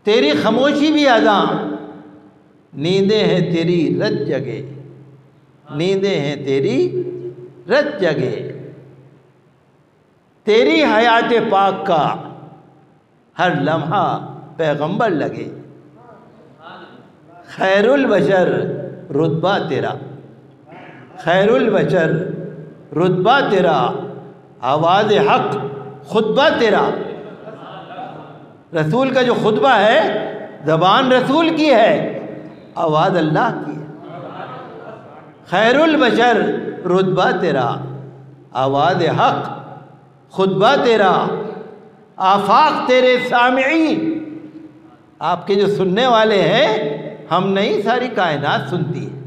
تیری خاموشی بھی اذاں، نیندیں ہیں تیری رت جگے، نیندیں ہیں تیری رت جگے. تیری حیات پاک کا ہر لمحہ پیغمبر لگے. خیر البشر رتبہ تیرا، خیر البشر رتبہ تیرا، آواز حق خطبہ تیرا. رسول کا جو خطبہ ہے زبان رسول کی ہے، آواز اللہ کی ہے. خیر البشر رتبہ تیرا، آواز حق خطبہ تیرا. آفاق تیرے سامعین، آپ کے جو سننے والے ہیں، ہم نہیں، ساری کائنات سنتی ہے.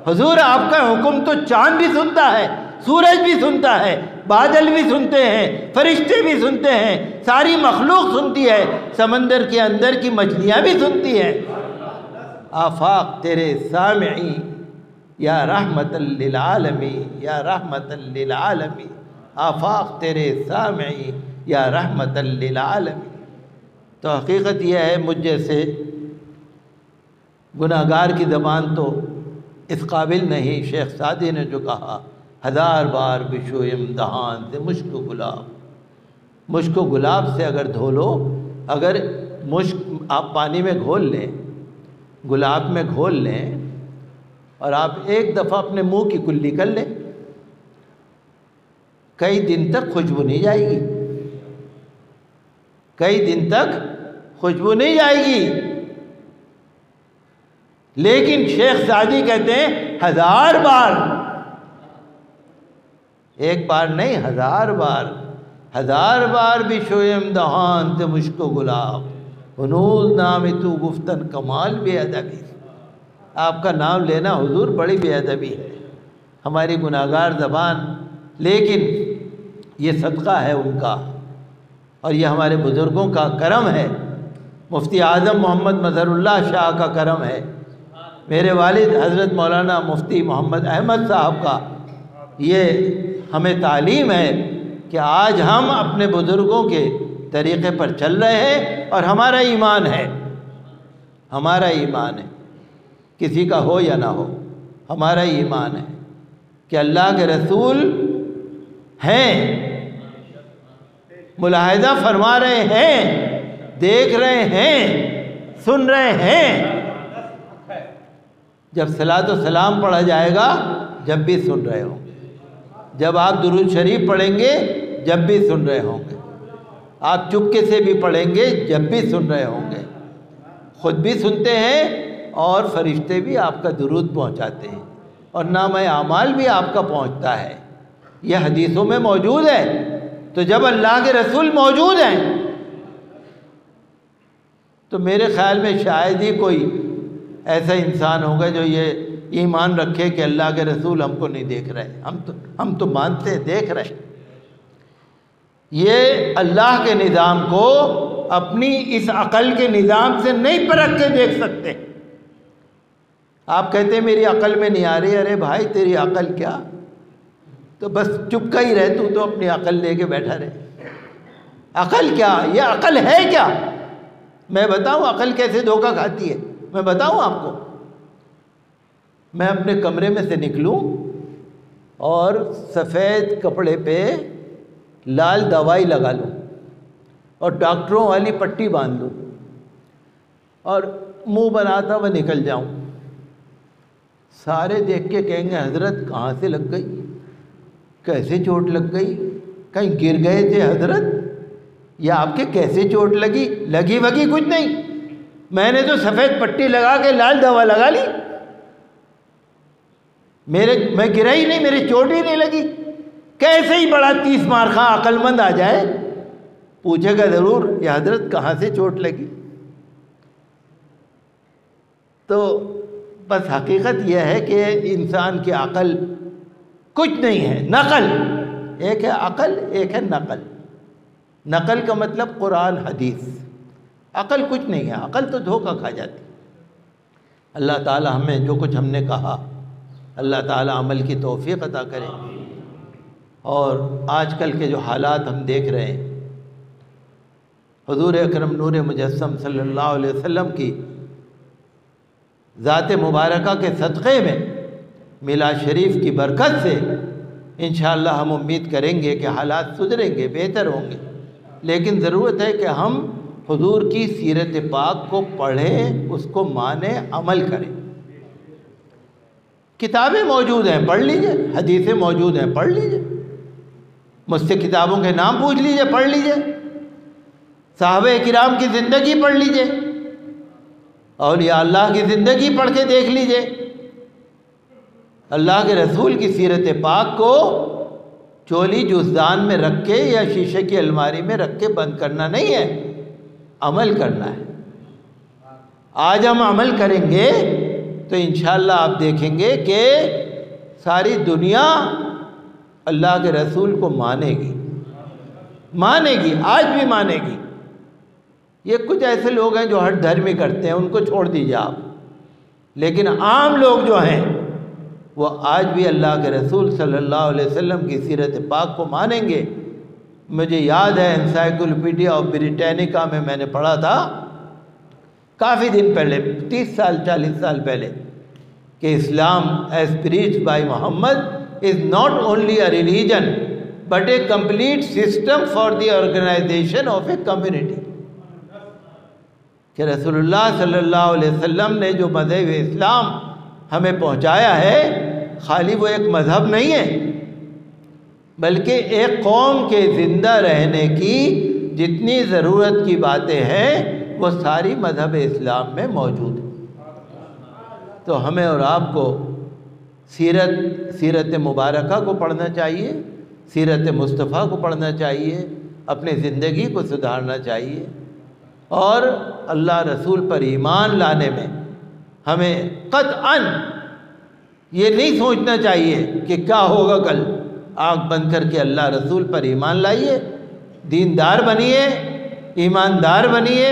حضور آپ کا حکم تو چاند بھی سنتا ہے، سورج بھی سنتا ہے، بادل بھی سنتے ہیں، فرشتے بھی سنتے ہیں، ساری مخلوق سنتی ہے، سمندر کے اندر کی مچھلیاں بھی سنتی ہیں. آفاق تیرے سامعین یا رحمت للعالمین، یا رحمت للعالمین. آفاق تیرے سامعین یا رحمت للعالمین. تو حقیقت یہ ہے، مجھ جیسے گناہگار کی زبان تو اس قابل نہیں. شیخ سعدی نے جو کہا، 1000 بار بشویم دہان سے مشک و گلاب. مشک و گلاب سے اگر دھو لو، اگر مشک آپ پانی میں گھول لیں، گلاب میں گھول لیں، اور آپ ایک دفعہ اپنے منہ کی کلی کر لیں، کئی دن تک خوشبو نہیں جائے گی، کئی دن تک خوشبو نہیں جائے گی. لیکن شیخ سعدی کہتے ہیں 1000 بار، ایک بار نہیں، 1000 بار. 1000 بار بھی شویم دہان سے مشک و گلاب، ہنوز نام تو گفتن کمال بے ادبی. آپ کا نام لینا حضور بڑی بے ادبی ہے، ہماری گناہگار زبان. لیکن یہ صدقہ ہے ان کا، اور یہ ہمارے بزرگوں کا کرم ہے. مفتی اعظم محمد مظہر اللہ شاہ کا کرم ہے، میرے والد حضرت مولانا مفتی محمد احمد صاحب کا. یہ ہمیں تعلیم ہے کہ آج ہم اپنے بزرگوں کے طریقے پر چل رہے ہیں، اور ہمارا ایمان ہے، ہمارا ایمان ہے، کسی کا ہو یا نہ ہو. ہمارا ایمان ہے کہ اللہ کے رسول ہیں، ملاحظہ فرما رہے ہیں، دیکھ رہے ہیں، سن رہے ہیں۔ جب صلاۃ و سلام پڑھا جائے گا جب بھی سن رہے ہوں گے، جب آپ درود شریف پڑھیں گے جب بھی سن رہے ہوں گے، آپ چپکے سے بھی پڑھیں گے جب بھی سن رہے ہوں گے، خود بھی سنتے ہیں اور فرشتے بھی آپ کا درود پہنچاتے ہیں اور نامہ اعمال بھی آپ کا پہنچتا ہے۔ یہ حدیثوں میں موجود ہے۔ تو جب اللہ کے رسول موجود ہیں تو میرے خیال میں شاید ہی کوئی ایسا انسان ہوگا جو یہ ایمان رکھے کہ اللہ کے رسول ہم کو نہیں دیکھ رہے، ہم تو مانتے ہیں دیکھ رہے۔ یہ اللہ کے نظام کو اپنی اس عقل کے نظام سے نہیں پرکھ کے دیکھ سکتے۔ آپ کہتے ہیں میری عقل میں نہیں آ رہی، ارے بھائی تیری عقل کیا، تو بس چپکا ہی رہ، تو اپنی عقل لے کے بیٹھا رہے۔ عقل کیا؟ یہ عقل ہے کیا؟ میں بتاؤں عقل کیسے دھوکہ کھاتی ہے؟ میں بتاؤں آپ کو؟ میں اپنے کمرے میں سے نکلوں اور سفید کپڑے پہ لال دوائی لگا لوں اور ڈاکٹروں والی پٹی باندھ لوں اور منہ بناتا ہوا نکل جاؤں، سارے دیکھ کے کہیں گے حضرت کہاں سے لگ گئی، کیسے چوٹ لگ گئی، کہیں گر گئے تھے حضرت، یا آپ کے کیسے چوٹ لگی وگی کچھ نہیں، میں نے تو سفید پٹی لگا کے لال دوا لگا لی، میں گرا ہی نہیں، میری چوٹ ہی نہیں لگی۔ کیسے ہی بڑا 30 مارخواں عقل مند آ جائے پوچھے گا ضرور یہ حضرت کہاں سے چوٹ لگی۔ تو بس حقیقت یہ ہے کہ انسان کی عقل کچھ نہیں ہے، نقل ایک ہے، عقل ایک ہے نقل۔ نقل کا مطلب قرآن حدیث، عقل کچھ نہیں ہے، عقل تو دھوکہ کھا جاتی۔ اللہ تعالی ہمیں جو کچھ ہم نے کہا اللہ تعالی عمل کی توفیق عطا کرے۔ اور آج کل کے جو حالات ہم دیکھ رہے ہیں، حضور اکرم نور مجسم صلی اللہ علیہ وسلم کی ذات مبارکہ کے صدقے میں میلاد شریف کی برکت سے انشاءاللہ ہم امید کریں گے کہ حالات سدھریں گے، بہتر ہوں گے، لیکن ضرورت ہے کہ ہم حضور کی سیرت پاک کو پڑھیں، اس کو مانیں، عمل کریں۔ کتابیں موجود ہیں پڑھ لیجئے، حدیثیں موجود ہیں پڑھ لیجئے، مجھ سے کتابوں کے نام پوچھ لیجئے، پڑھ لیجئے، صحابہ کرام کی زندگی پڑھ لیجئے، اولیاء اللہ کی زندگی پڑھ کے دیکھ لیجئے۔ اللہ کے رسول کی سیرت پاک کو چولی جزدان میں رکھ کے یا شیشے کی الماری میں رکھ کے بند کرنا نہیں ہے، عمل کرنا ہے۔ آج ہم عمل کریں گے تو انشاءاللہ آپ دیکھیں گے کہ ساری دنیا اللہ کے رسول کو مانے گی، آج بھی مانے گی۔ یہ کچھ ایسے لوگ ہیں جو ہر دھرمی کرتے ہیں، ان کو چھوڑ دیجیے آپ، لیکن عام لوگ جو ہیں وہ آج بھی اللہ کے رسول صلی اللہ علیہ وسلم کی سیرت پاک کو مانیں گے۔ مجھے یاد ہے انسائیکلوپیڈیا آف بریٹینیکا میں نے پڑھا تھا کافی دن پہلے، 30 سال 40 سال پہلے، کہ Islam as preached by Muhammad is not only a religion but a complete system for the organization of a community, کہ رسول اللہ صلی اللہ علیہ وسلم نے جو مذہب اسلام ہمیں پہنچایا ہے، خالی وہ ایک مذہب نہیں ہے بلکہ ایک قوم کے زندہ رہنے کی جتنی ضرورت کی باتیں ہیں وہ ساری مذہب اسلام میں موجود ہے۔ تو ہمیں اور آپ کو سیرت مبارکہ کو پڑھنا چاہیے، سیرت مصطفیٰ کو پڑھنا چاہیے، اپنے زندگی کو سدھارنا چاہیے، اور اللہ رسول پر ایمان لانے میں ہمیں قطعاً یہ نہیں سوچنا چاہیے کہ کیا ہوگا کل۔ آنکھ بند کر کے اللہ رسول پر ایمان لائیے، دیندار بنیے، ایماندار بنیے،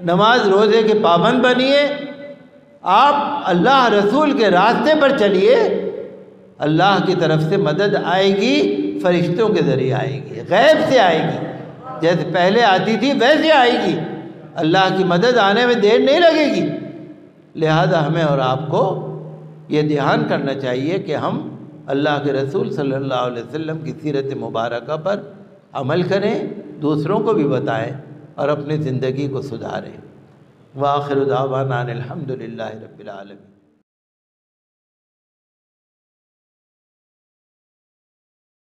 نماز روزے کے پابند بنیے، آپ اللہ رسول کے راستے پر چلیے، اللہ کی طرف سے مدد آئے گی، فرشتوں کے ذریعے آئے گی، غیب سے آئے گی، جیسے پہلے آتی تھی ویسے آئے گی، اللہ کی مدد آنے میں دیر نہیں لگے گی۔ لہذا ہمیں اور آپ کو یہ دھیان کرنا چاہیے کہ ہم اللہ کے رسول صلی اللہ علیہ وسلم کی سیرت مبارکہ پر عمل کریں، دوسروں کو بھی بتائیں اور اپنی زندگی کو سدھاریں۔ وآخر دعوانا ان الحمد للہ رب العالمین۔